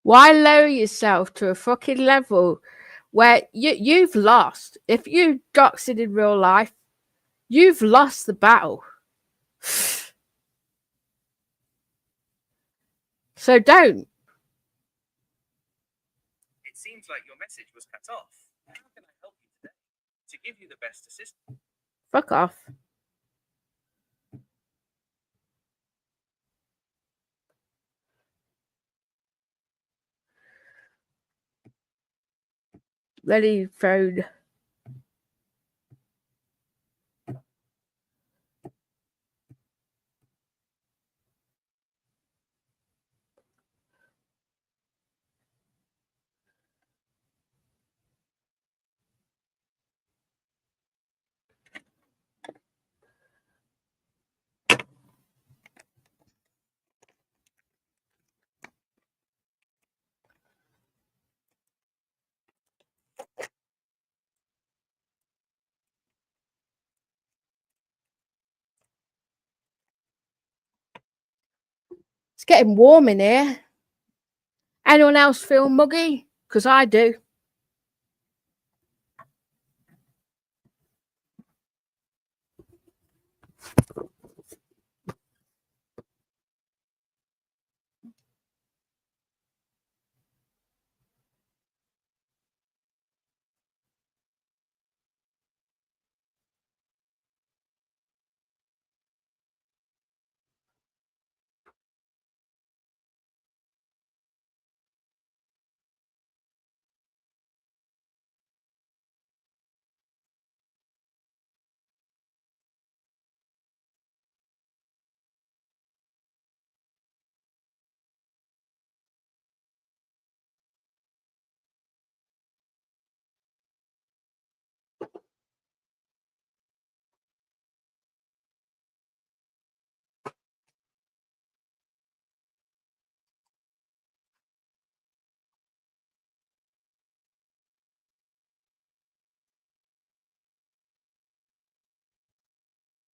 Speaker 1: Why lower yourself to a fucking level where you've lost? If you dox it in real life, you've lost the battle. So don't.
Speaker 2: It seems like your message was cut off. How can I help you today? To give you the best assistance.
Speaker 1: Fuck off. Ready phone. It's getting warm in here. Anyone else feel muggy? Because I do.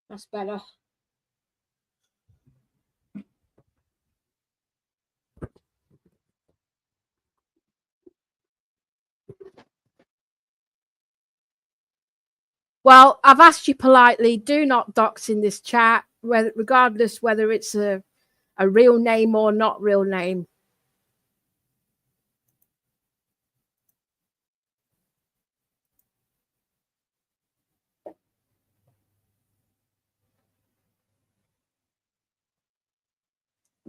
Speaker 1: That's better. Well, I've asked you politely, do not dox in this chat, regardless whether it's a real name or not real name.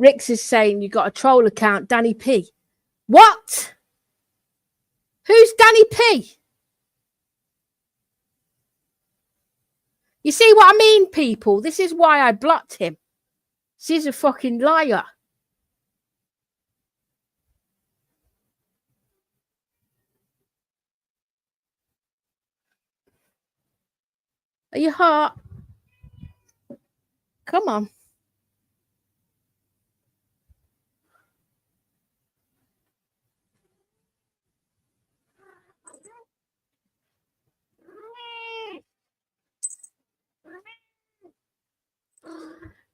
Speaker 1: Rix is saying you got a troll account, Danny P. What? Who's Danny P? You see what I mean, people? This is why I blocked him. She's a fucking liar. Are you hot? Come on.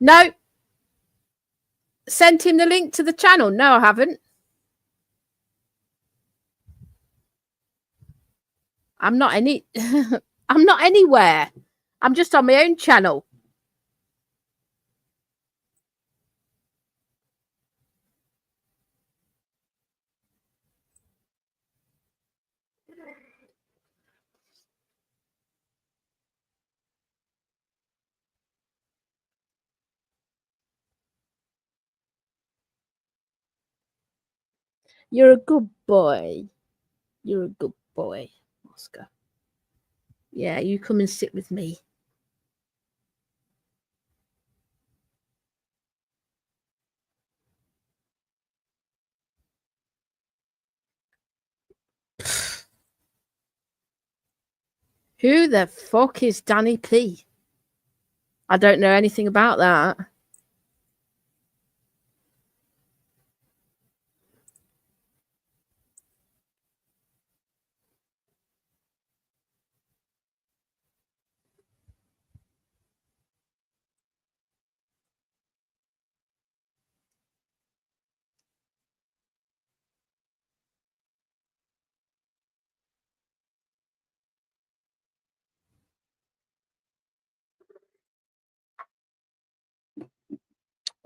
Speaker 1: No. Sent him the link to the channel. No, I haven't. I'm not I'm not anywhere. I'm just on my own channel. You're a good boy. You're a good boy, Oscar. Yeah, you come and sit with me. Who the fuck is Danny P? I don't know anything about that.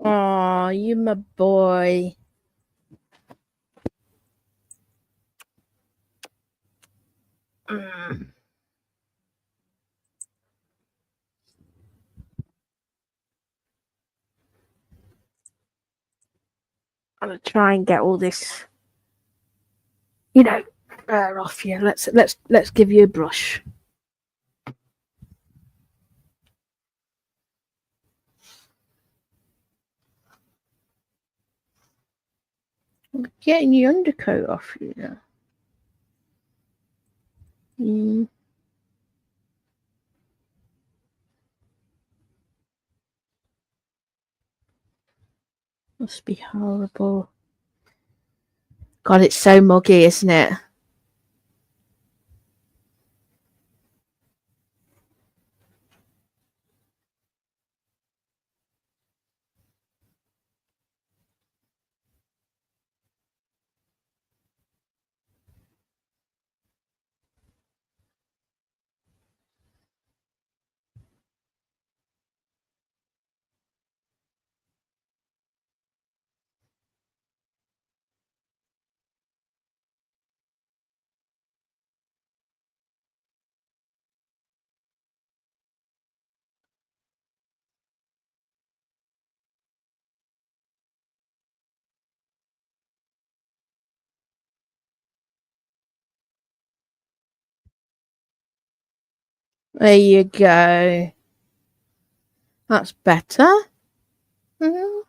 Speaker 1: Oh, you my boy. I'm gonna try and get all this, off you. Let's give you a brush. I'm getting your undercoat off you now. Must be horrible. God, it's so muggy, isn't it? There you go. That's better. Mm-hmm.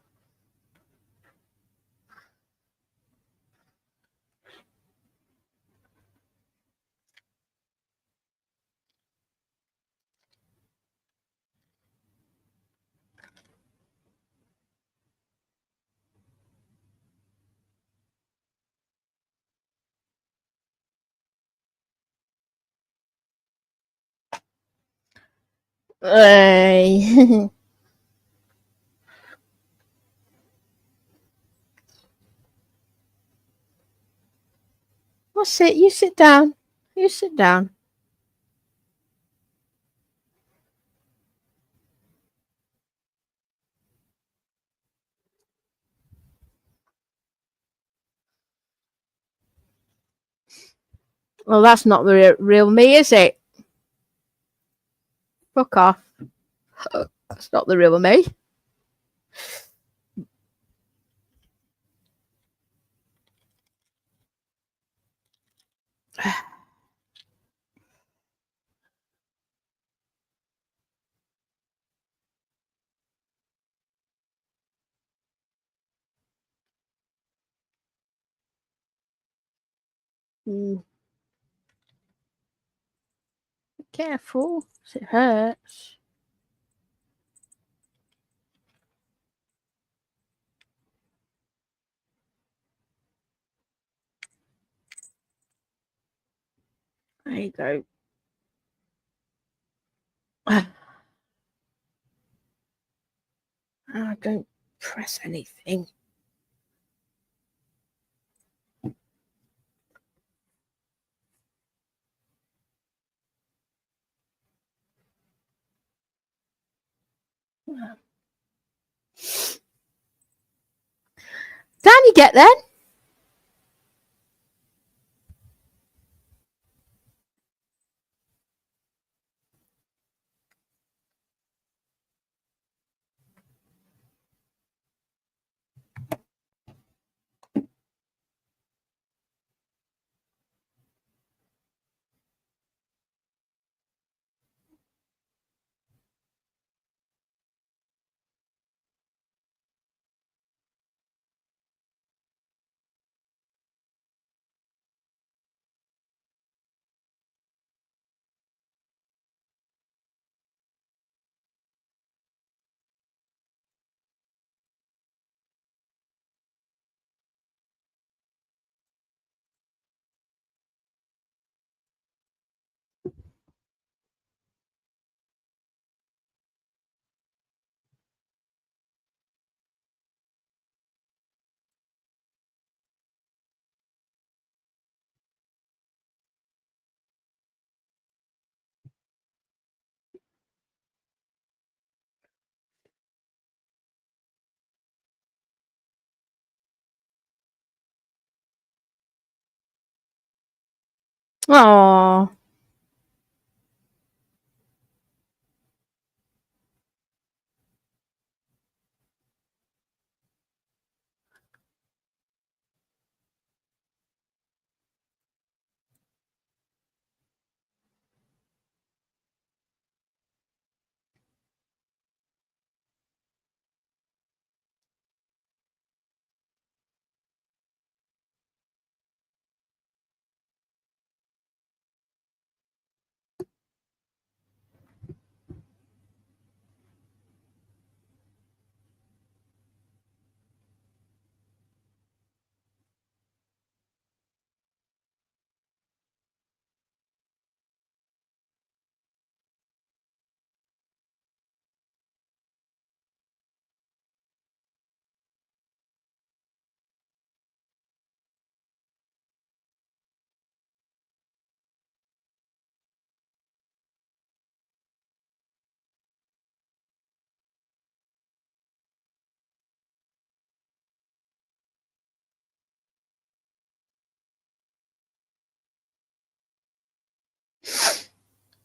Speaker 1: Hey. I'll sit. You sit down. You sit down. Well, that's not the real me, is it? Fuck off. That's not the real me. Mm. Be careful. It hurts. There you go. Oh, don't press anything. Down you get then. Oh.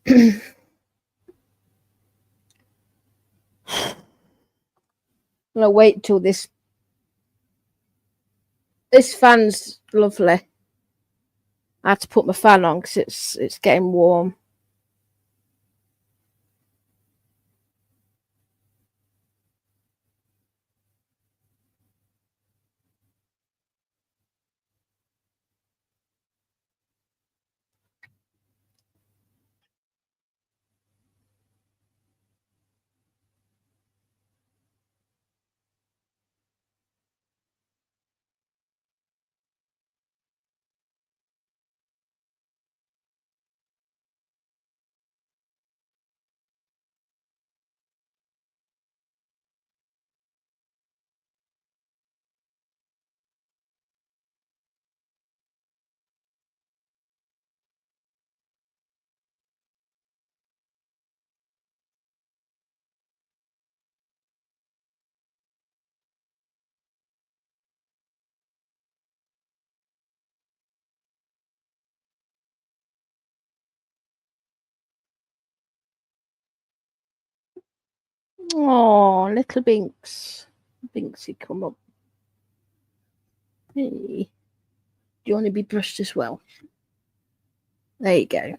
Speaker 1: I'm gonna wait till this fan's lovely. I have to put my fan on because it's getting warm. Oh, little Binks. Binksy, come up. Hey. Do you want to be brushed as well? There you go.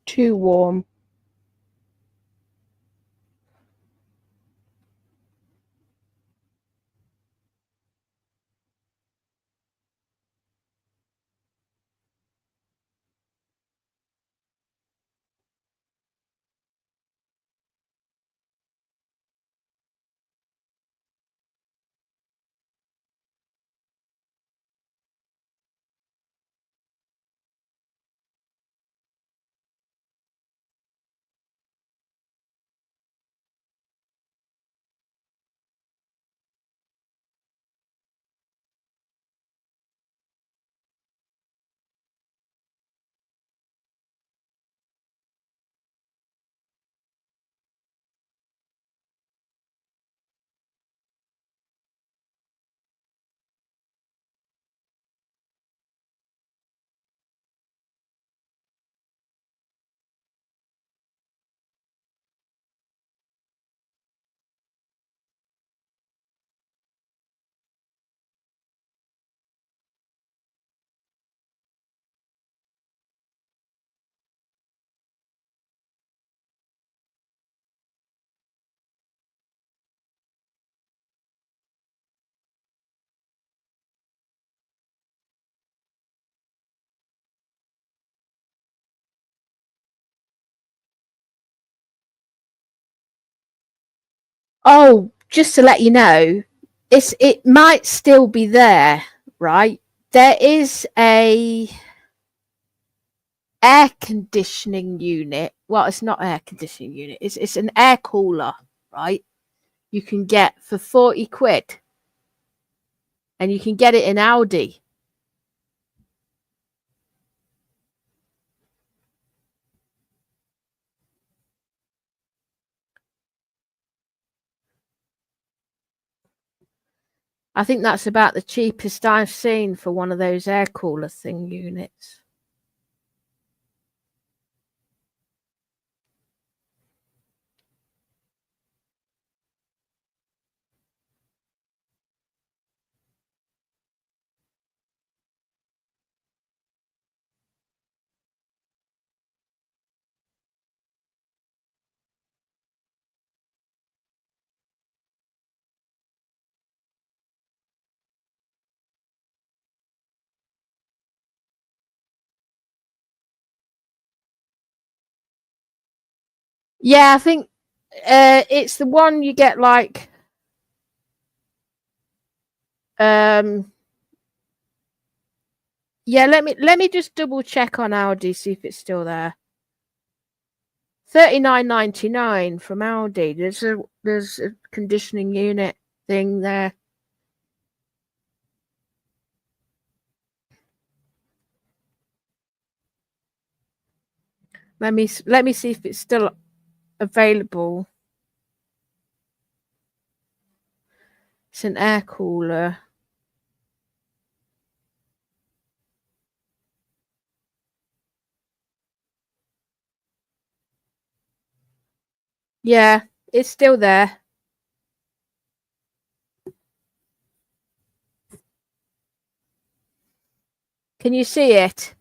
Speaker 1: Too warm. Oh, just to let you know, it might still be there, right? There is a air conditioning unit. Well, it's not air conditioning unit. It's an air cooler, right? You can get for 40 quid, and you can get it in Audi. I think that's about the cheapest I've seen for one of those air cooler thing units. Yeah, I think it's the one you get like um yeah, let me just double check on Audi, see if it's still there. 39.99 from Audi. There's a conditioning unit thing there. Let me see if it's still available. It's an air cooler. Yeah, it's still there. Can you see it?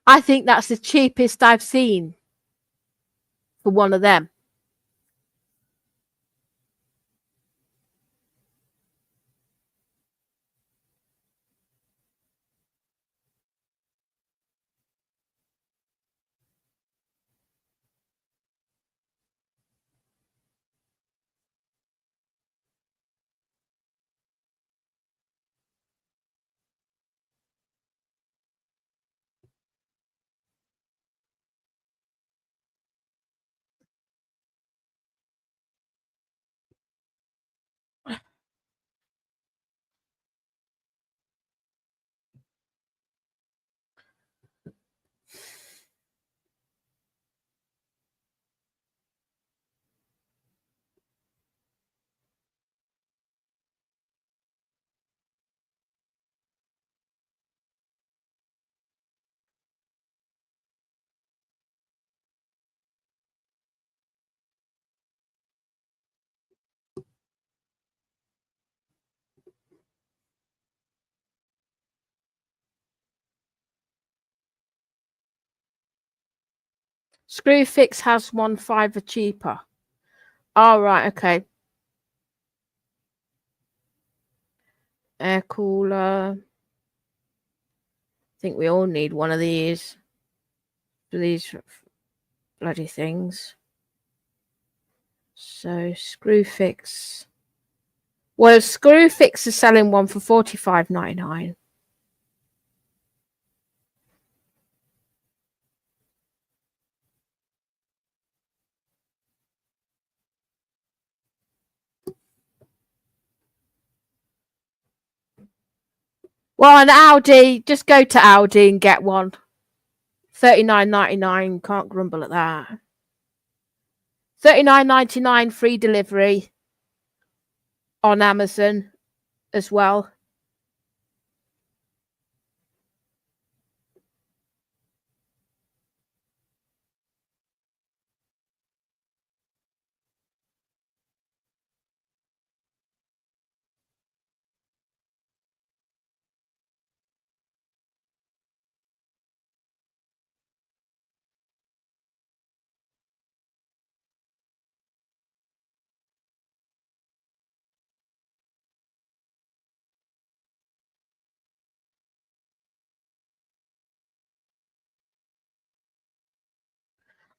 Speaker 1: I think that's the cheapest I've seen for one of them. Screwfix has one $5 cheaper. All right, okay. Air cooler. I think we all need one of these for these bloody things. So Screwfix. Well, Screwfix is selling one for $45.99. Well, an Audi, just go to Audi and get one. $39.99. Can't grumble at that. $39.99 free delivery on Amazon as well.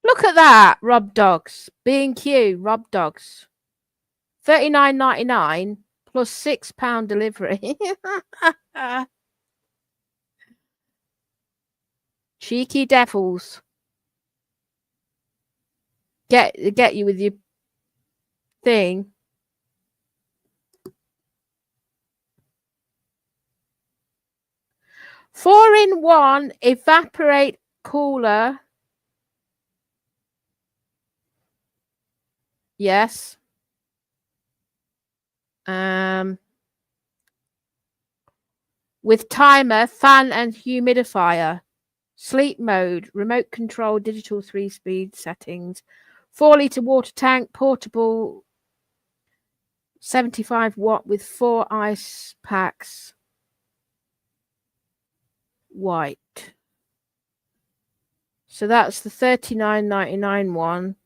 Speaker 1: Look at that, Rob Dogs. B&Q, Rob Dogs. $39.99 plus £6 delivery. Cheeky devils. Get you with your thing. Four-in-one evaporate cooler. Yes. With timer, fan, and humidifier. Sleep mode, remote control, digital 3-speed settings. 4-litre water tank, portable, 75 watt with 4 ice packs. White. So that's the $39.99 one.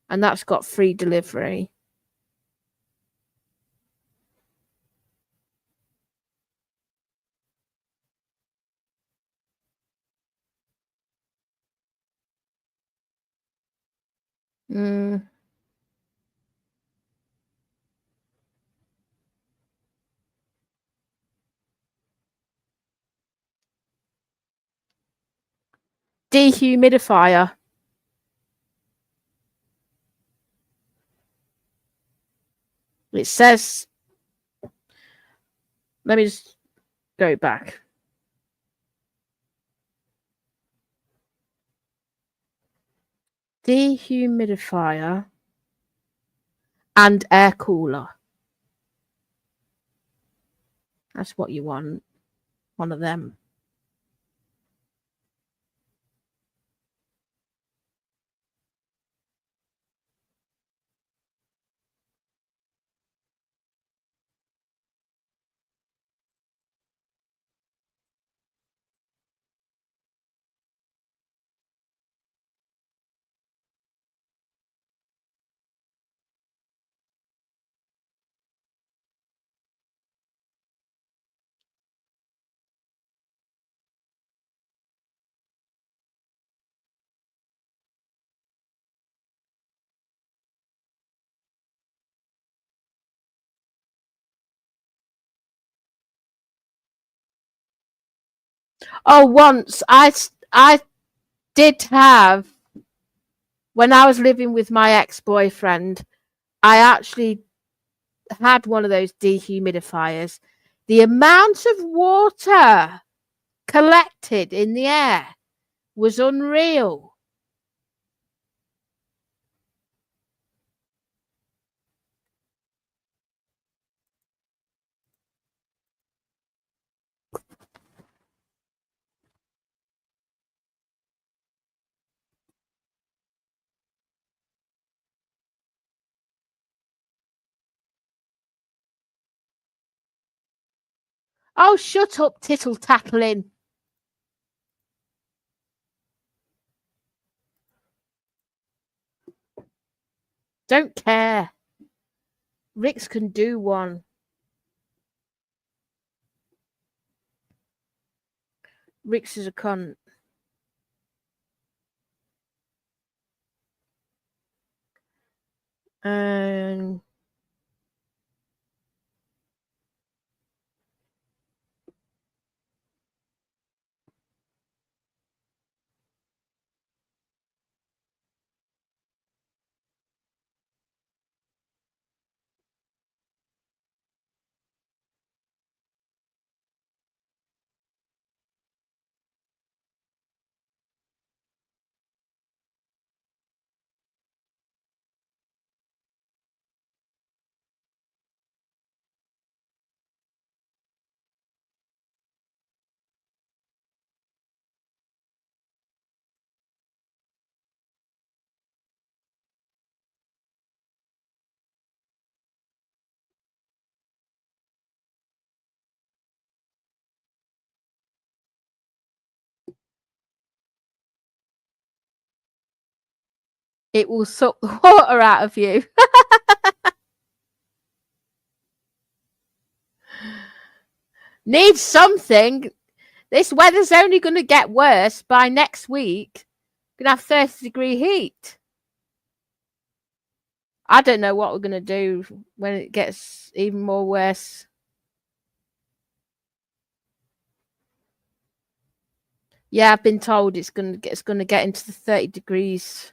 Speaker 1: And that's got free delivery. Dehumidifier. It says, let me just go back. Dehumidifier and air cooler. That's what you want. One of them. Oh, once I did have, when I was living with my ex-boyfriend, I actually had one of those dehumidifiers. The amount of water collected in the air was unreal. Oh, shut up, tittle tattling. Don't care. Rix can do one. Rix is a cunt. It will suck the water out of you. Need something. This weather's only going to get worse by next week. Going to have 30-degree heat. I don't know what we're going to do when it gets even more worse. Yeah, I've been told it's going to get into the 30 degrees.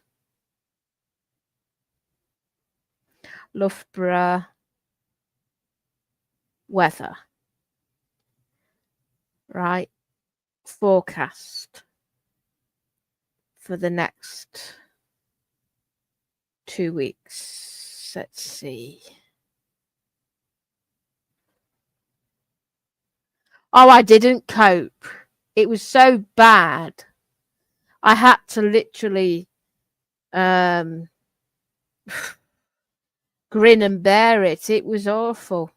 Speaker 1: Loughborough weather. Right. Forecast for the next 2 weeks. Let's see. Oh, I didn't cope. It was so bad. I had to literally grin and bear it. It was awful.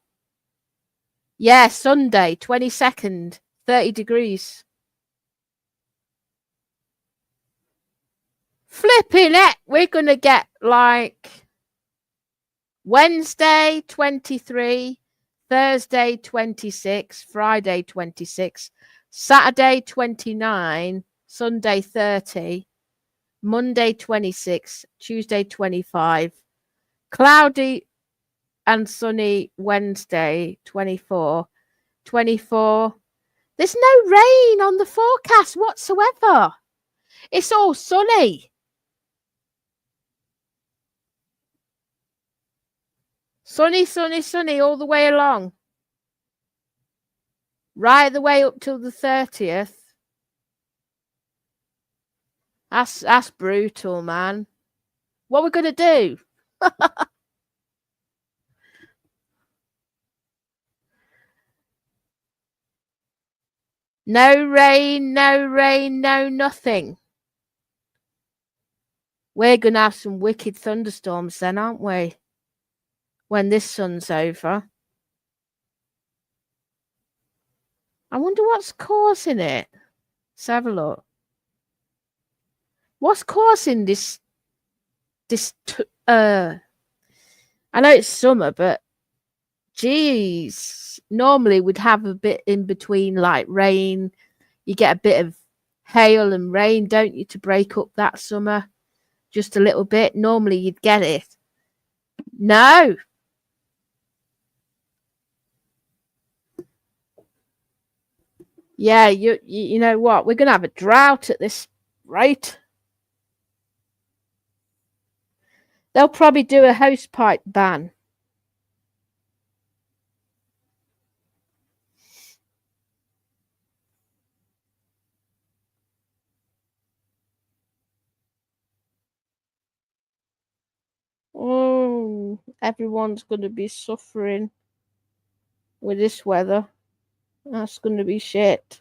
Speaker 1: Yeah, Sunday, 22nd, 30 degrees. Flipping it. We're going to get like Wednesday, 23, Thursday, 26, Friday, 26, Saturday, 29, Sunday, 30, Monday, 26, Tuesday, 25, cloudy and sunny Wednesday, 24, 24. There's no rain on the forecast whatsoever. It's all sunny. Sunny, sunny, sunny all the way along. Right the way up till the 30th. That's brutal, man. What are we going to do? No rain, no nothing. We're going to have some wicked thunderstorms then, aren't we? When this sun's over. I wonder what's causing it. Let's have a look. What's causing this? I know it's summer, but geez, normally we'd have a bit in between, like rain. You get a bit of hail and rain, don't you, to break up that summer? Just a little bit. Normally you'd get it. No. Yeah, you know what? We're going to have a drought at this rate. They'll probably do a hosepipe ban. Oh, everyone's going to be suffering with this weather. That's going to be shit.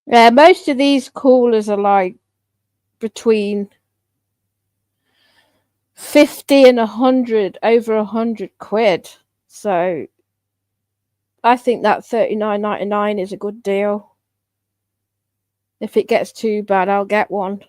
Speaker 1: Yeah, most of these coolers are like between 50 and 100, over 100 quid. So I think that 39.99 is a good deal. If it gets too bad, I'll get one.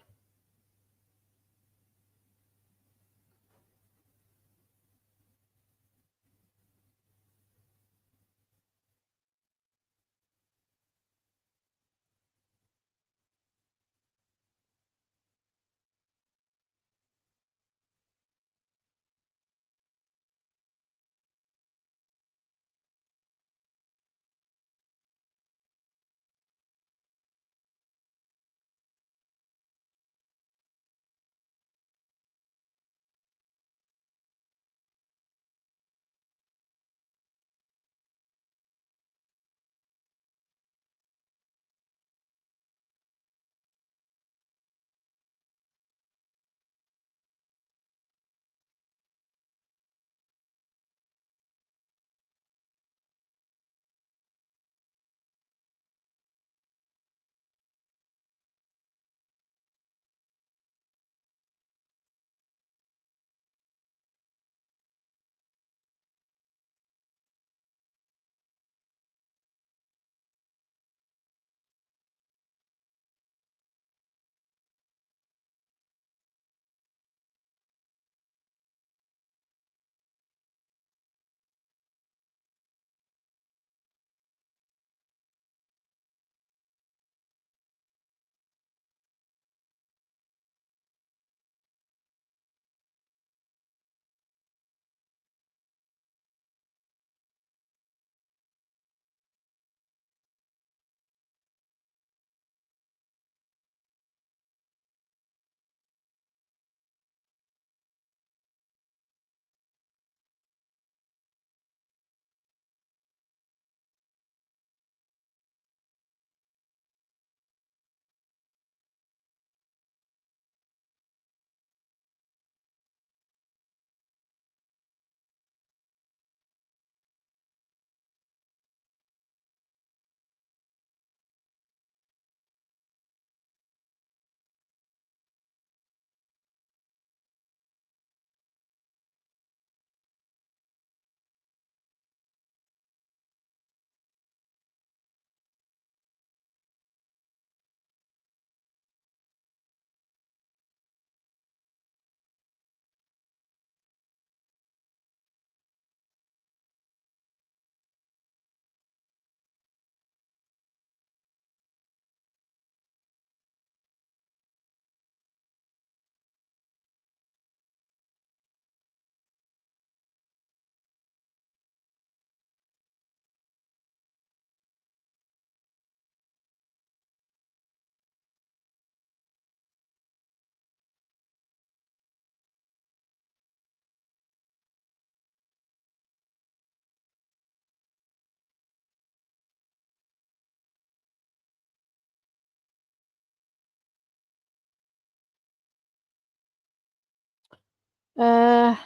Speaker 1: Uh,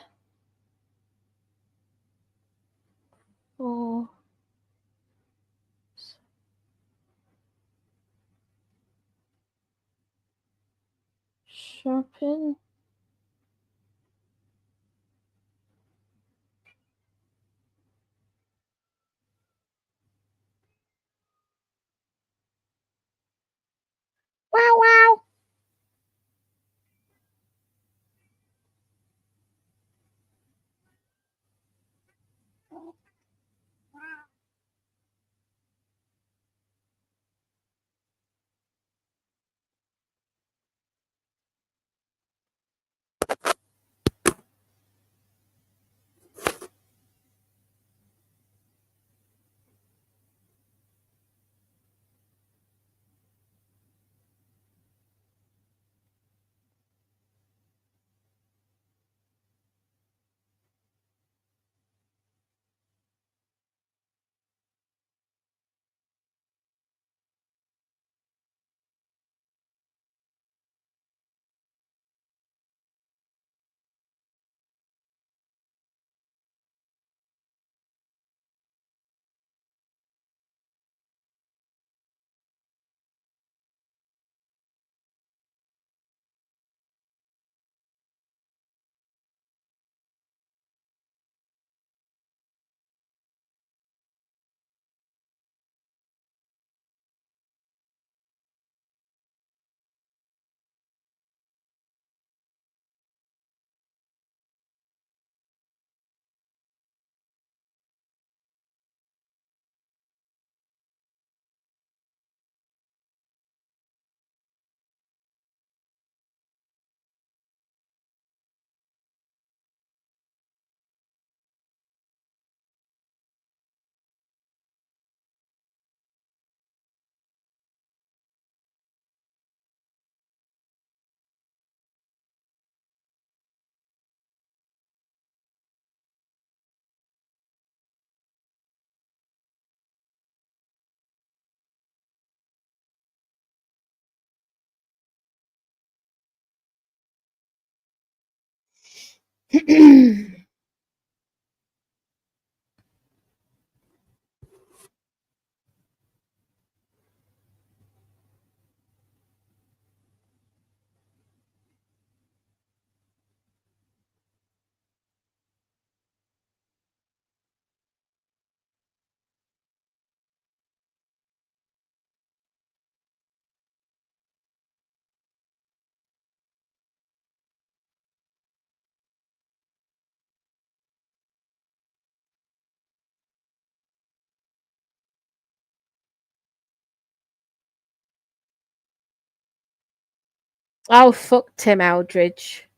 Speaker 1: for shopping. Wow, wow. Oh, fuck Tim Eldridge.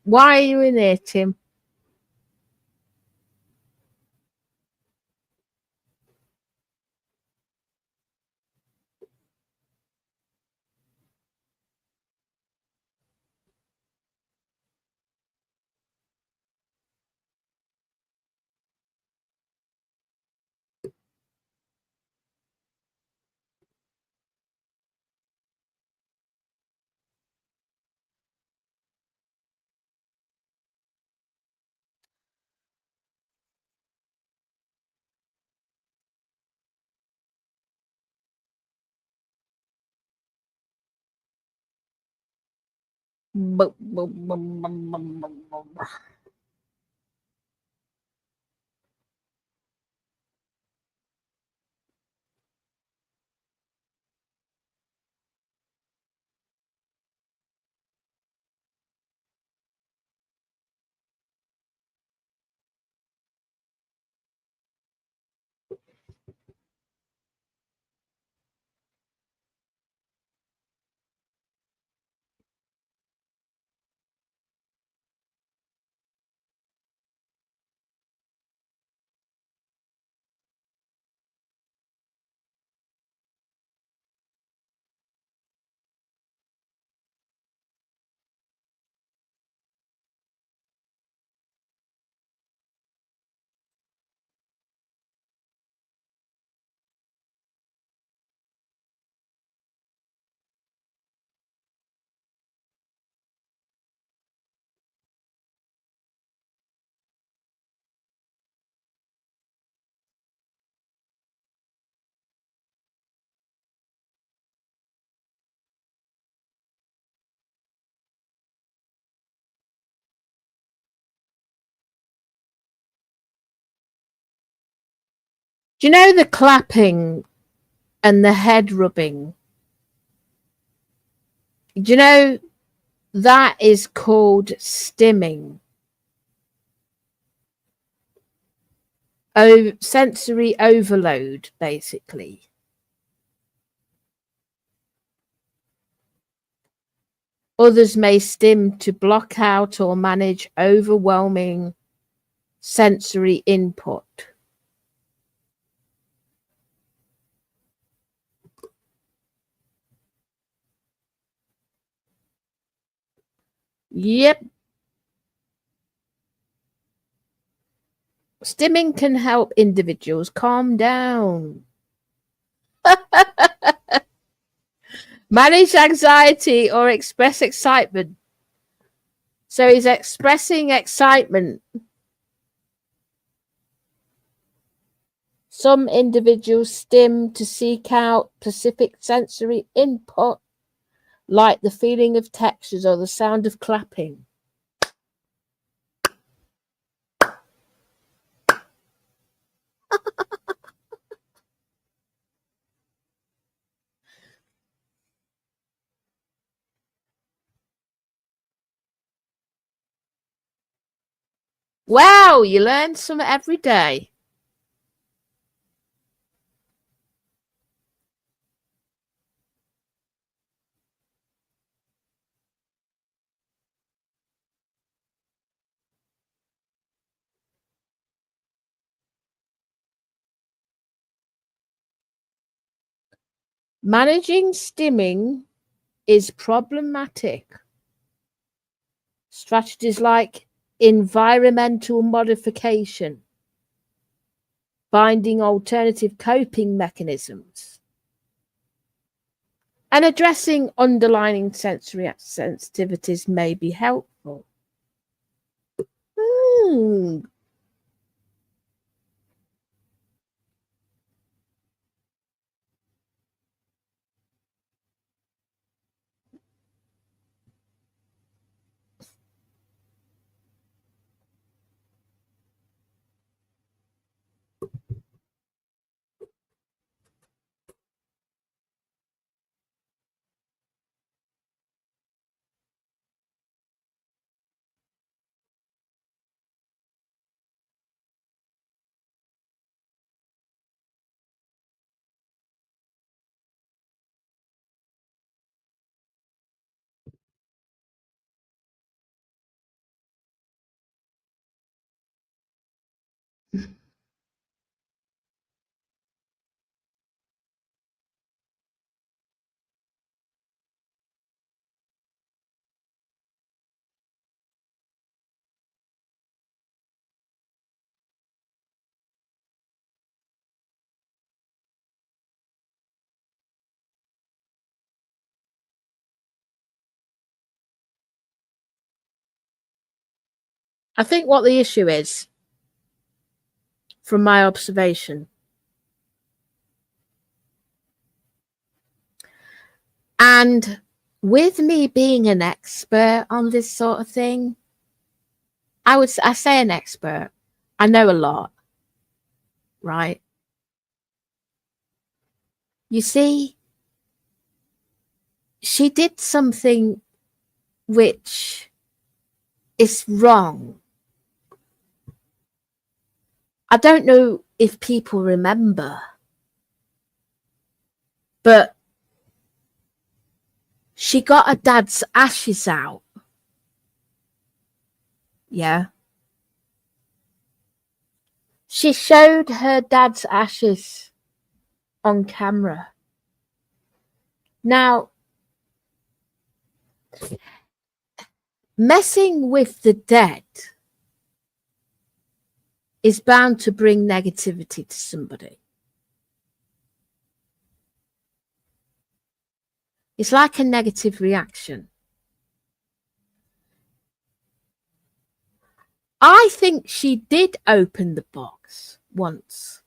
Speaker 1: Why are you in here, Tim? Do you know the clapping and the head rubbing? Do you know that is called stimming? Sensory overload, basically. Others may stim to block out or manage overwhelming sensory input. Yep. Stimming can help individuals calm down, manage anxiety, or express excitement. So he's expressing excitement. Some individuals stim to seek out specific sensory input, like the feeling of textures or the sound of clapping. Wow, you learn something every day. Managing stimming is problematic. Strategies like environmental modification, finding alternative coping mechanisms, and addressing underlying sensory sensitivities may be helpful. wrong. I think what the issue is, from my observation, and with me being an expert on this sort of thing, I say an expert. I know a lot, right? You see, she did something which is wrong. I don't know if people remember, but she got her dad's ashes out. Yeah. She showed her dad's ashes on camera. Now, messing with the dead is bound to bring negativity to somebody. It's like a negative reaction. I think she did open the box once.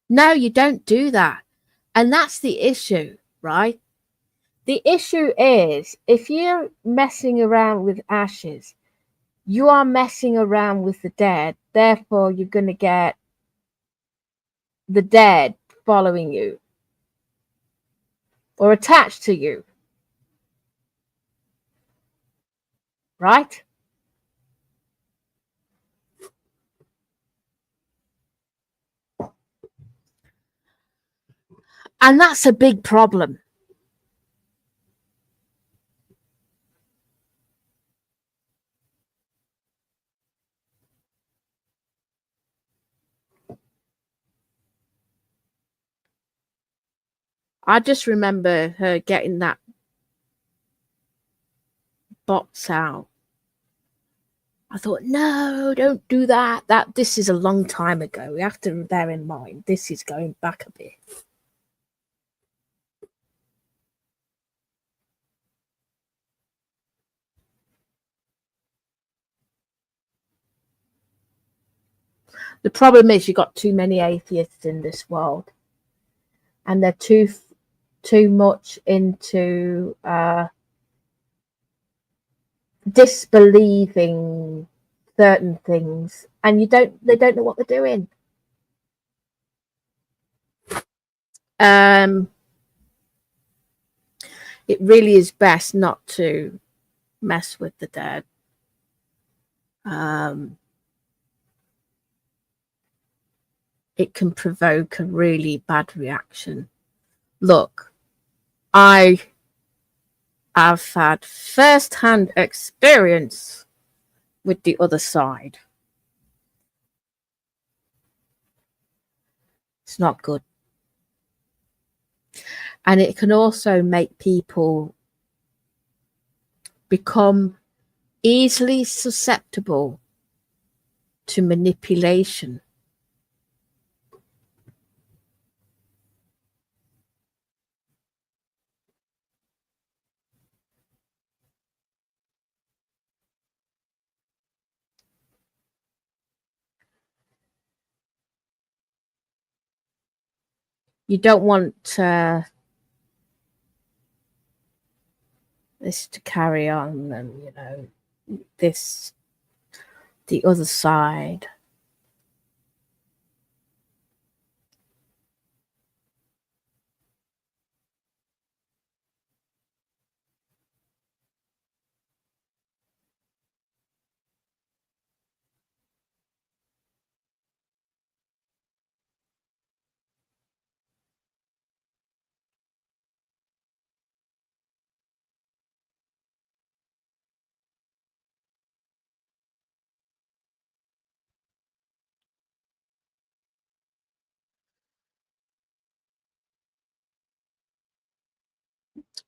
Speaker 1: No, you don't do that. And that's the issue, right? The issue is if you're messing around with ashes, you are messing around with the dead. Therefore, you're going to get the dead following you or attached to you. Right? And that's a big problem. I just remember her getting that box out. I thought, no, don't do that. This is a long time ago. We have to bear in mind this is going back a bit. The problem is you've got too many atheists in this world, and they're too much into disbelieving certain things, and they don't know what they're doing. It really is best not to mess with the dead. It can provoke a really bad reaction. Look, I have had first-hand experience with the other side. It's not good. And it can also make people become easily susceptible to manipulation. You don't want this to carry on, and this the other side.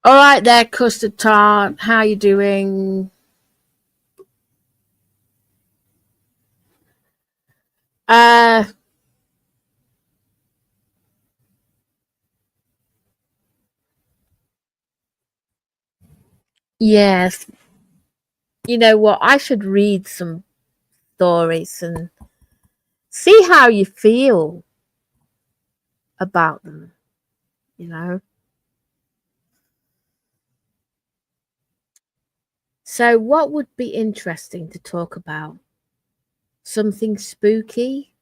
Speaker 1: All right there, custard tart. How you doing? Uh, yes. You know what? I should read some stories and see how you feel about them, you know? So, what would be interesting to talk about? Something spooky?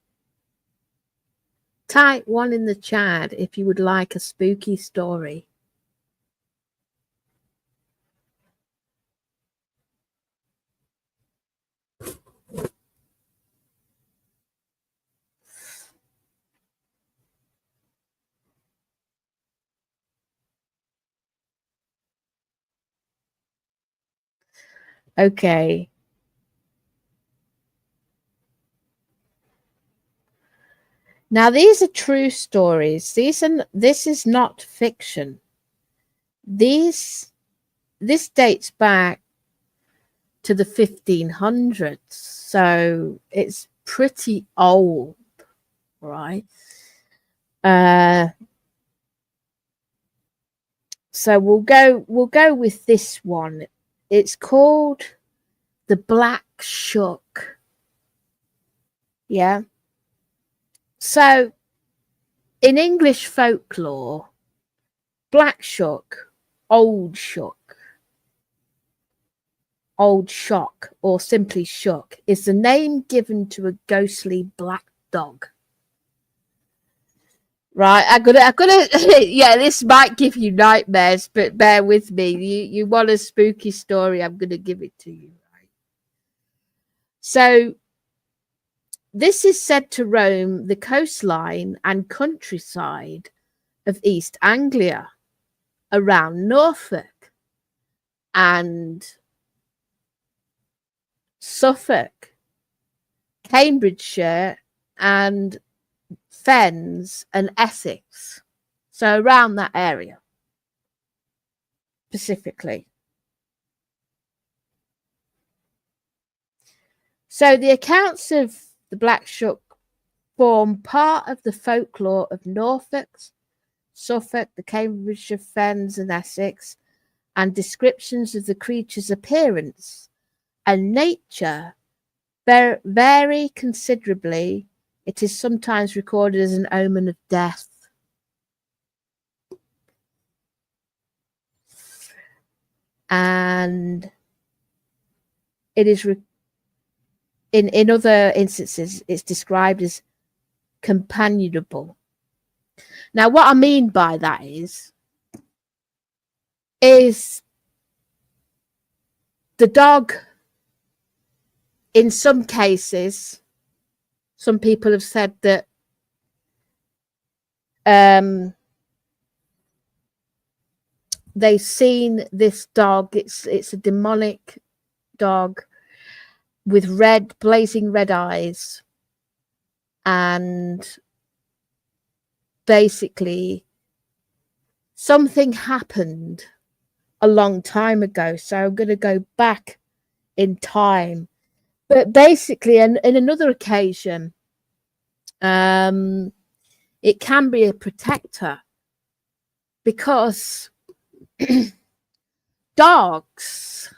Speaker 1: Type one in the chat if you would like a spooky story. Okay. Now these are true stories. This is not fiction. This dates back to the 1500s. So it's pretty old, right? So we'll go with this one. It's called the Black Shuck. Yeah. So in English folklore, Black Shuck, Old Shuck, Old Shock, or simply Shuck, is the name given to a ghostly black dog. Right, I'm gonna, yeah, this might give you nightmares, but bear with me. You want a spooky story? I'm gonna give it to you. Right. So, this is said to roam the coastline and countryside of East Anglia, around Norfolk and Suffolk, Cambridgeshire, and Fens and Essex. So around that area specifically. So the accounts of the Black Shuck form part of the folklore of Norfolk, Suffolk, the Cambridgeshire Fens and Essex, and descriptions of the creature's appearance and nature vary considerably. It is sometimes recorded as an omen of death. And it is in other instances it's described as companionable. Now what I mean by that is the dog, in some cases, some people have said that they've seen this dog. It's a demonic dog with blazing red eyes, and basically something happened a long time ago. So I'm going to go back in time. But basically, in another occasion, it can be a protector because dogs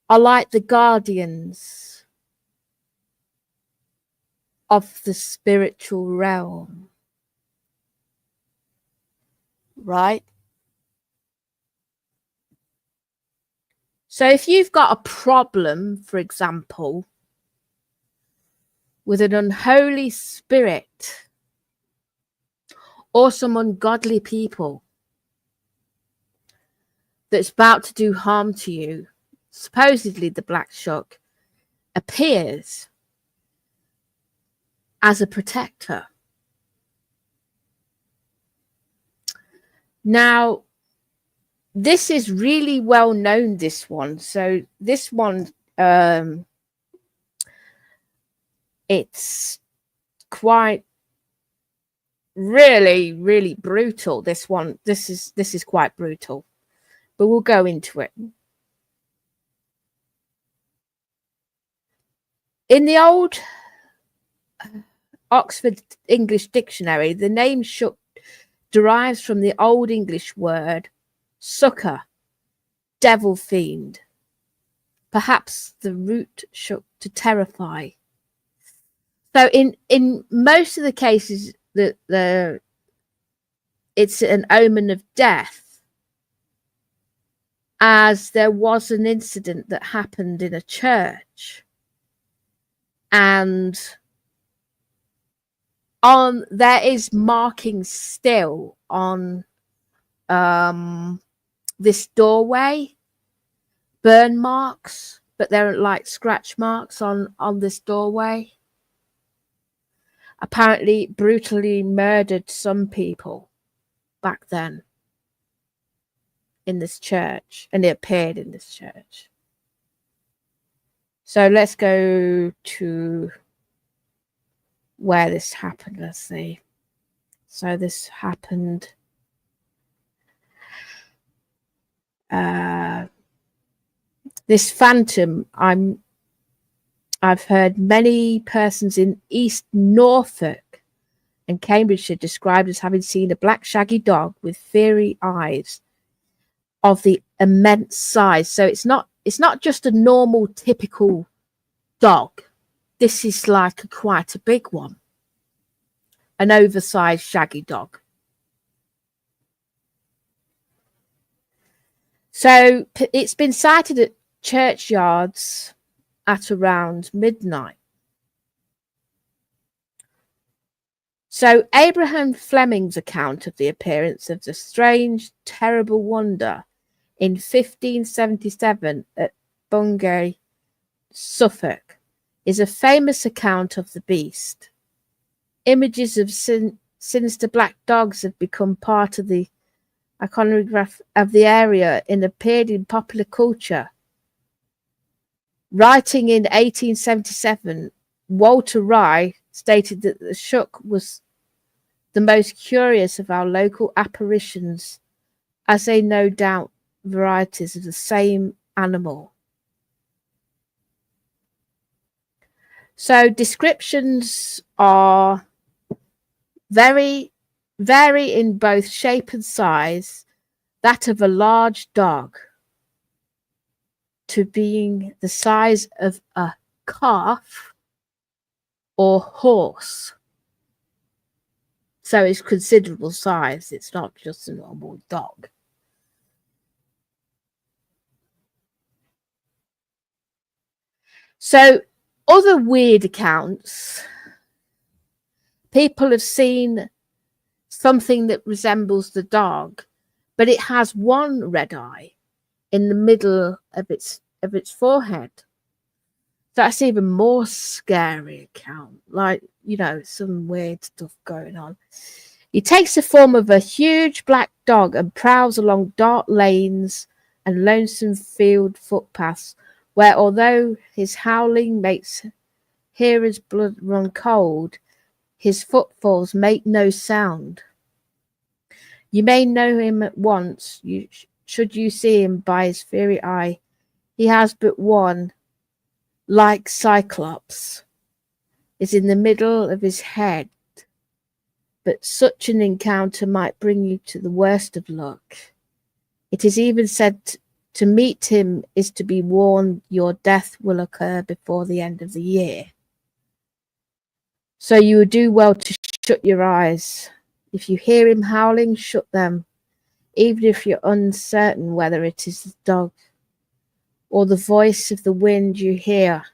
Speaker 1: are like the guardians of the spiritual realm. right? So if you've got a problem, for example, with an unholy spirit or some ungodly people that's about to do harm to you, supposedly the black shuck appears as a protector. Now, this is really well known, this one. So this one, it's quite really brutal. This one, this is quite brutal, but we'll go into it. In the old Oxford English Dictionary, the name shuck derives from the Old English word sucker, devil fiend. Perhaps the root shuck to terrify. So in most of the cases, it's an omen of death, as there was an incident that happened in a church, and there is markings still on this doorway, burn marks, but they're like scratch marks on this doorway. Apparently brutally murdered some people back then in this church, and it appeared in this church. So let's go to where this happened. Let's see. So this happened this phantom, I've heard many persons in East Norfolk and Cambridgeshire described as having seen a black shaggy dog with fiery eyes of the immense size. So it's not just a normal typical dog. This is like quite a big one, an oversized shaggy dog. So it's been sighted at churchyards at around midnight. So Abraham Fleming's account of the appearance of the strange, terrible wonder in 1577 at Bungay, Suffolk, is a famous account of the beast. Images of sinister black dogs have become part of the iconography of the area and appeared in popular culture. Writing in 1877, Walter Rye stated that the shuck was the most curious of our local apparitions, as they no doubt varieties of the same animal. So descriptions are vary in both shape and size, that of a large dog to being the size of a calf or horse. So it's considerable size. It's not just a normal dog. So other weird accounts, people have seen something that resembles the dog, but it has one red eye in the middle of its forehead. That's even more scary account. Like, you know, some weird stuff going on. He takes the form of a huge black dog and prowls along dark lanes and lonesome field footpaths, where although his howling makes hearers' blood run cold, his footfalls make no sound. You may know him at once, should you see him by his fiery eye. He has but one, like Cyclops, is in the middle of his head, but such an encounter might bring you to the worst of luck. It is even said to meet him is to be warned your death will occur before the end of the year. So you would do well to shut your eyes. If you hear him howling, shut them. even if you're uncertain whether it is the dog or the voice of the wind you hear.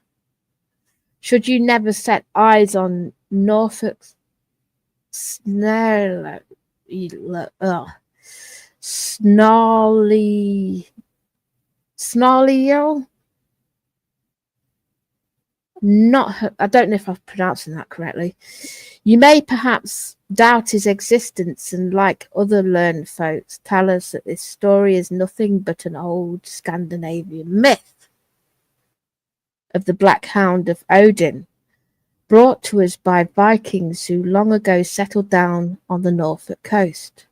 Speaker 1: Should you never set eyes on Norfolk's snarly, I don't know if I'm pronouncing that correctly. You may perhaps doubt his existence and, like other learned folks, tell us that this story is nothing but an old Scandinavian myth of the Black Hound of Odin, brought to us by Vikings who long ago settled down on the Norfolk coast.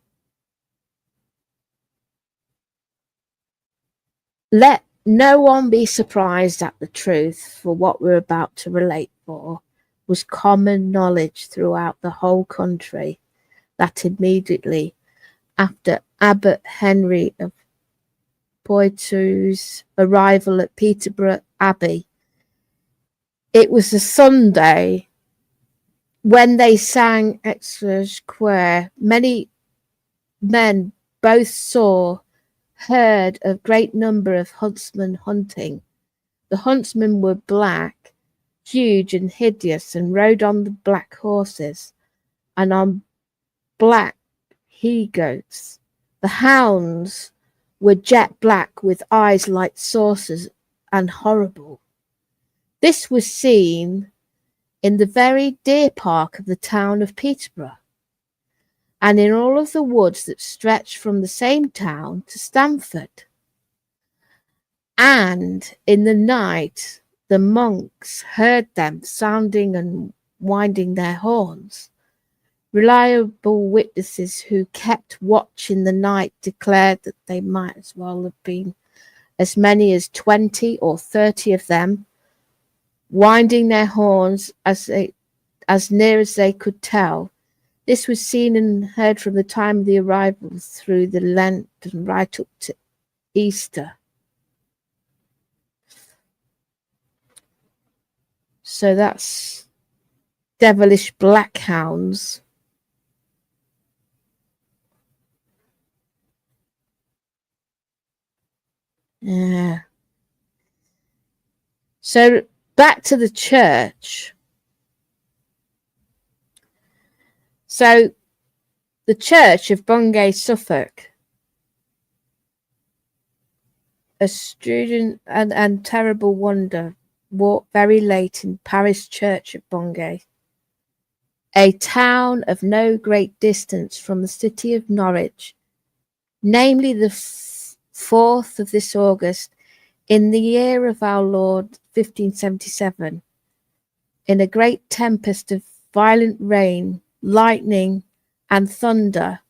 Speaker 1: Let no one be surprised at the truth, for what we're about to relate was common knowledge throughout the whole country, that immediately after Abbot Henry of Poitou's arrival at Peterborough Abbey, it was a Sunday when they sang Extra Square. Many men both saw, heard a great number of huntsmen hunting. The huntsmen were black, huge and hideous, and rode on the black horses and on black he-goats. The hounds were jet black with eyes like saucers and horrible. This was seen in the very deer park of the town of Peterborough, and in all of the woods that stretched from the same town to Stamford. And in the night the monks heard them sounding and winding their horns. Reliable witnesses who kept watch in the night declared that they might as well have been as many as 20 or 30 of them, winding their horns as near as they could tell. This was seen and heard from the time of the arrival through the Lent and right up to Easter. So that's devilish black hounds. Yeah. So back to the church. So the church of Bungay, Suffolk, a student and terrible wonder, walked very late in parish church at Bungay, a town of no great distance from the city of Norwich, namely the 4th of this August, in the year of our Lord 1577, in a great tempest of violent rain, lightning, and thunder,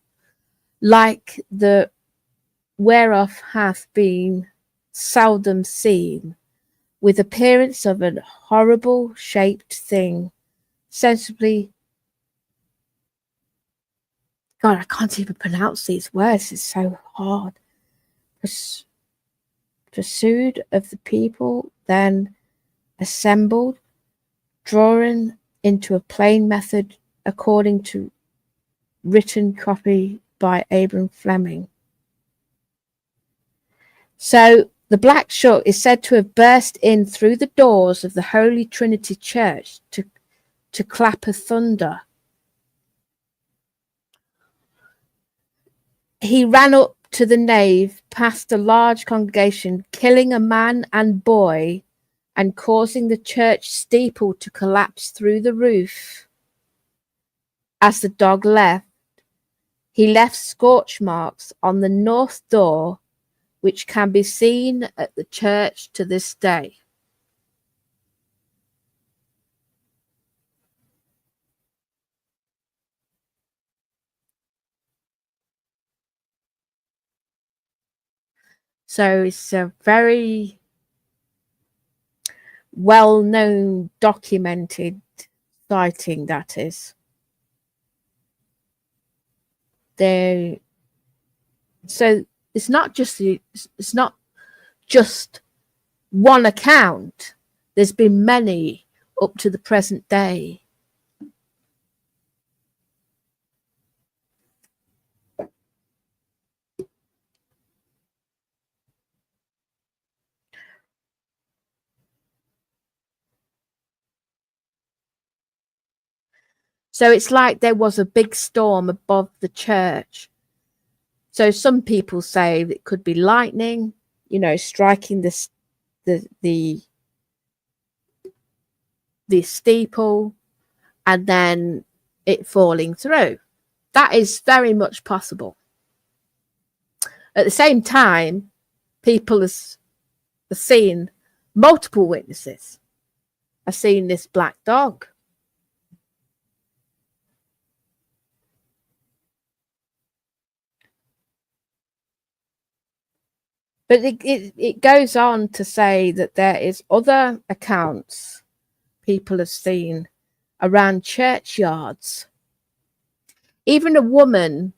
Speaker 1: like the whereof hath been seldom seen, with appearance of an horrible shaped thing, sensibly. God, I can't even pronounce these words, it's so hard. Pursued of the people, then assembled, drawing into a plain method according to written copy by Abram Fleming. So the Black Shuck is said to have burst in through the doors of the Holy Trinity Church to clap a thunder. He ran up to the nave past a large congregation, killing a man and boy and causing the church steeple to collapse through the roof. As the dog left, he left scorch marks on the north door, which can be seen at the church to this day. So it's a very well-known, documented sighting, that is. So it's not just one account. There's been many up to the present day. So it's like there was a big storm above the church. So some people say it could be lightning, striking the steeple and then it falling through. That is very much possible. At the same time, people have seen, multiple witnesses have seen this black dog. But it goes on to say that there is other accounts people have seen around churchyards. Even a woman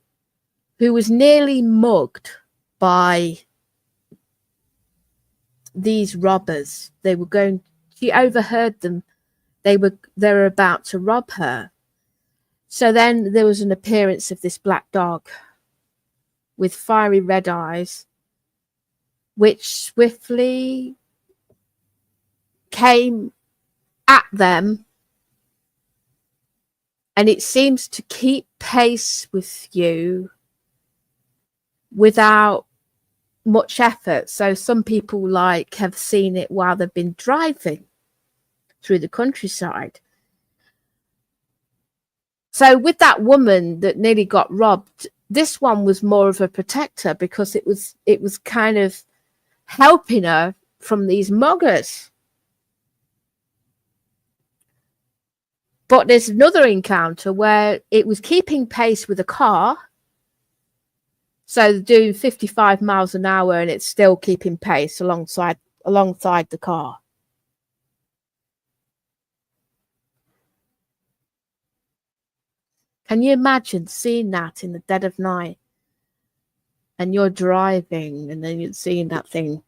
Speaker 1: who was nearly mugged by these robbers. She overheard them. They were about to rob her. So then there was an appearance of this black dog with fiery red eyes, which swiftly came at them, and it seems to keep pace with you without much effort. So some people have seen it while they've been driving through the countryside. So with that woman that nearly got robbed, this one was more of a protector because it was kind of helping her from these muggers. But there's another encounter where it was keeping pace with a car. So do 55 miles an hour and it's still keeping pace alongside the car. Can you imagine seeing that in the dead of night? And you're driving and then you're seeing that thing.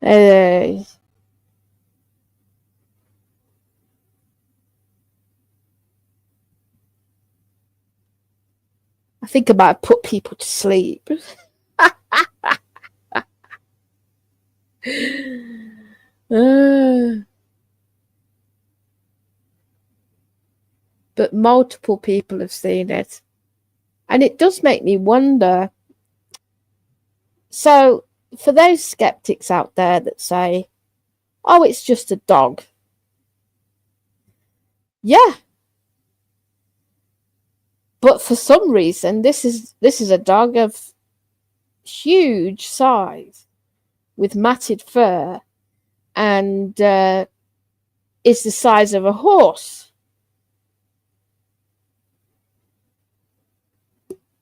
Speaker 1: I think I might have put people to sleep. But multiple people have seen it. And it does make me wonder. So for those skeptics out there that say, oh, it's just a dog. Yeah. But for some reason, this is a dog of huge size with matted fur and is the size of a horse.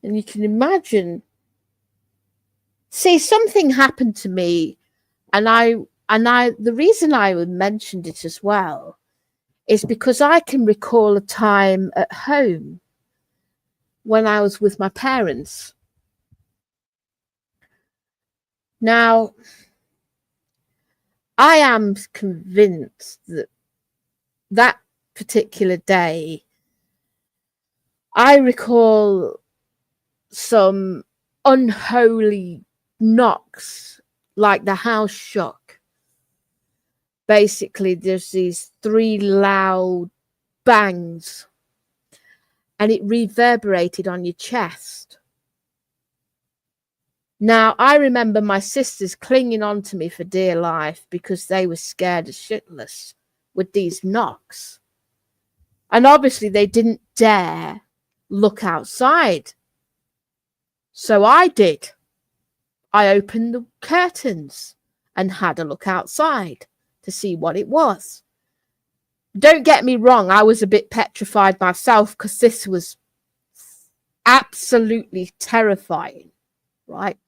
Speaker 1: And you can imagine. See, something happened to me, and the reason I would mention it as well is because I can recall a time at home when I was with my parents. Now, I am convinced that particular day, I recall some unholy knocks, like the house shook. Basically, there's these 3 loud bangs, and it reverberated on your chest. Now, I remember my sisters clinging on to me for dear life because they were scared as shitless with these knocks. And obviously, they didn't dare look outside. So I did. I opened the curtains and had a look outside to see what it was. Don't get me wrong, I was a bit petrified myself because this was absolutely terrifying, right?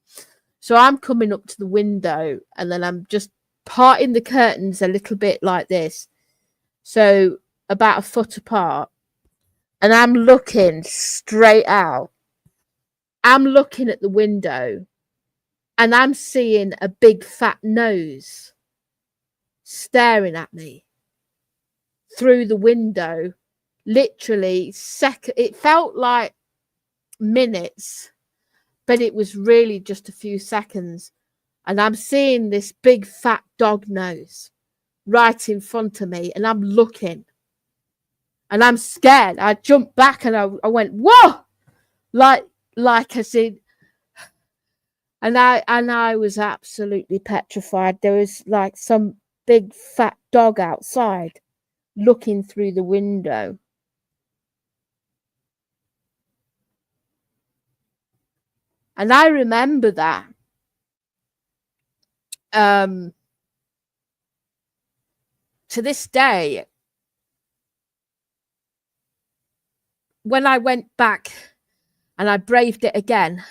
Speaker 1: So I'm coming up to the window and then I'm just parting the curtains a little bit like this. So about a foot apart. And I'm looking straight out. I'm looking at the window and I'm seeing a big fat nose staring at me through the window. Literally it felt like minutes, but it was really just a few seconds. And I'm seeing this big fat dog nose right in front of me, and I'm looking and I'm scared. I jumped back and I went, whoa, like I said, and I was absolutely petrified. There was like some big fat dog outside looking through the window. And I remember that. To this day, when I went back and I braved it again,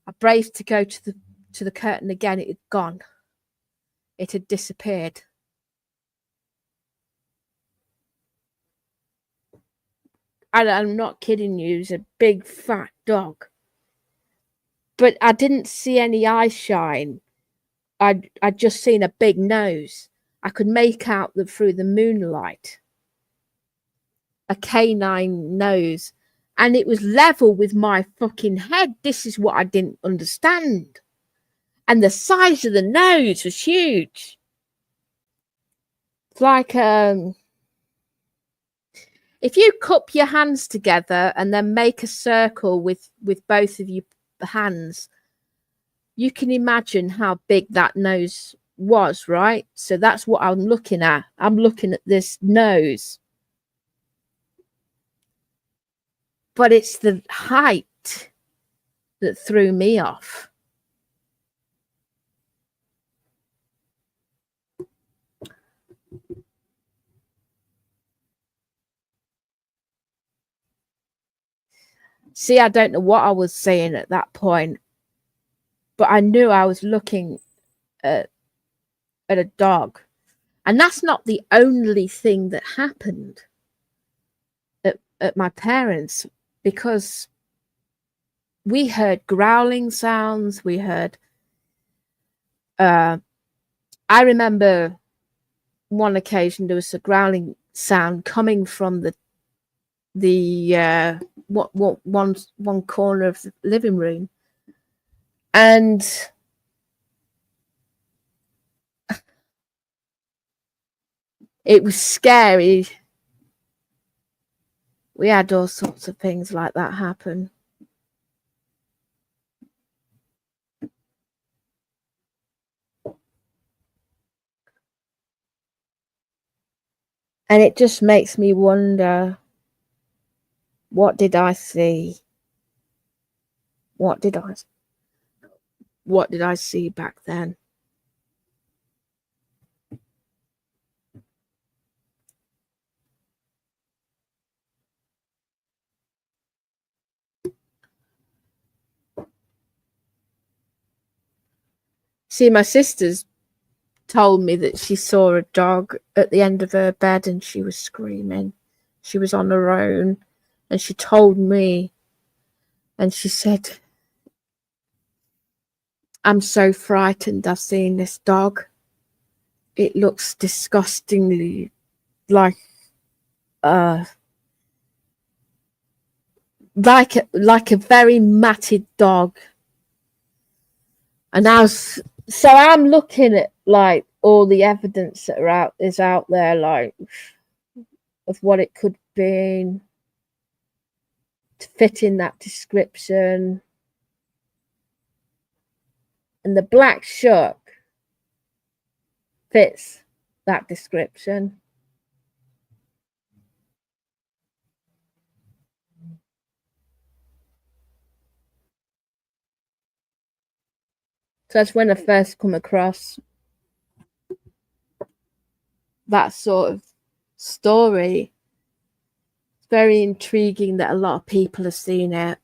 Speaker 1: I braved to go to the curtain again, it had gone. It had disappeared. And I'm not kidding you, it was a big fat dog. But I didn't see any eye shine. I'd just seen a big nose. I could make out through the moonlight a canine nose, and it was level with my fucking head. This is what I didn't understand. And the size of the nose was huge. It's like if you cup your hands together and then make a circle with both of your hands, you can imagine how big that nose was, right? So that's what I'm looking at. I'm looking at this nose. But it's the height that threw me off. See, I don't know what I was saying at that point, but I knew I was looking at a dog. And that's not the only thing that happened at my parents', because we heard growling sounds. We heard, I remember one occasion there was a growling sound coming from one corner of the living room, and it was scary. We had all sorts of things like that happen. And it just makes me wonder, what did I see? What did I see back then? See, my sisters told me that she saw a dog at the end of her bed and she was screaming. She was on her own, and she told me, and she said, I'm so frightened. I've seen this dog. It looks disgustingly like a very matted dog. And I'm looking at like all the evidence that is out there, like of what it could be to fit in that description. And the black shuck fits that description. So that's when I first come across that sort of story. It's very intriguing that a lot of people have seen it.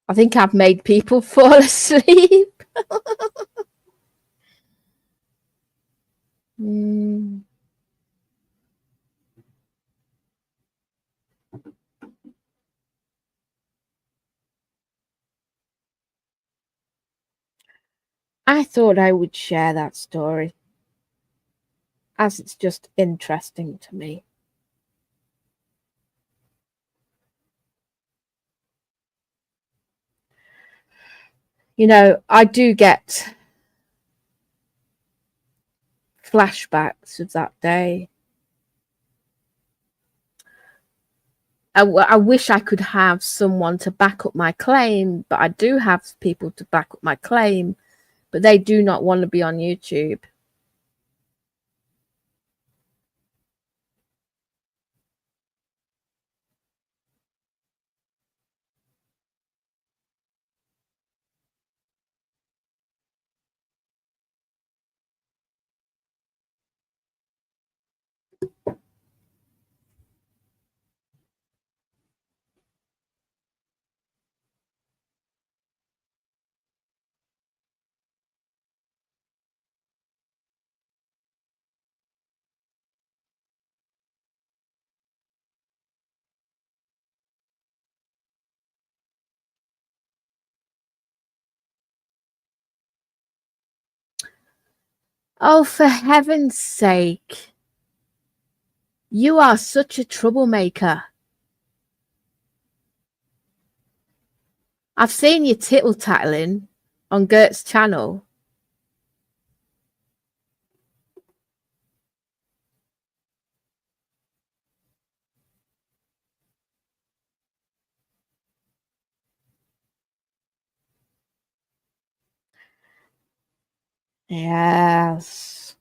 Speaker 1: I think I've made people fall asleep. Mm. I thought I would share that story as it's just interesting to me. You know, I do get flashbacks of that day. I wish I could have someone to back up my claim, but I do have people to back up my claim, but they do not want to be on YouTube. Oh, for heaven's sake. You are such a troublemaker. I've seen you tittle-tattling on Gert's channel. Yes.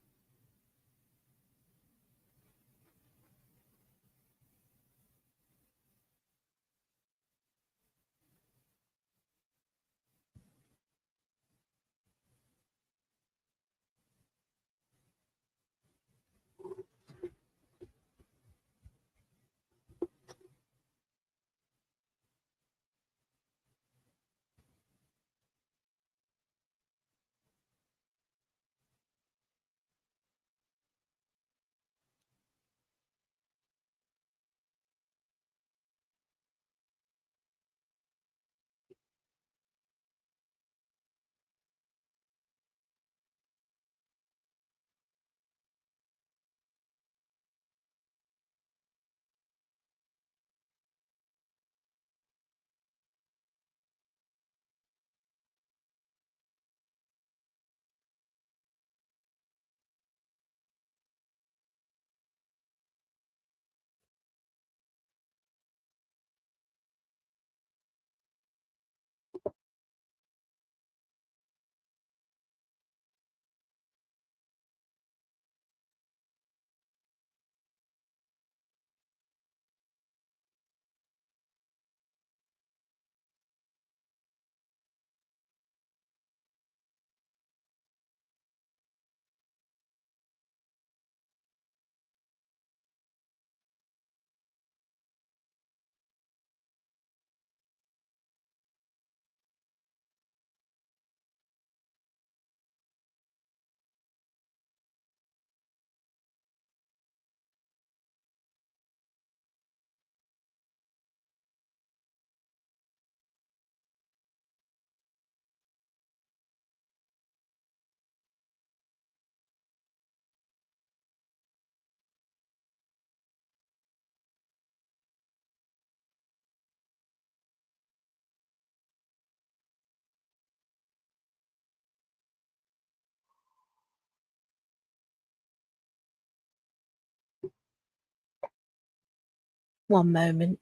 Speaker 1: One moment.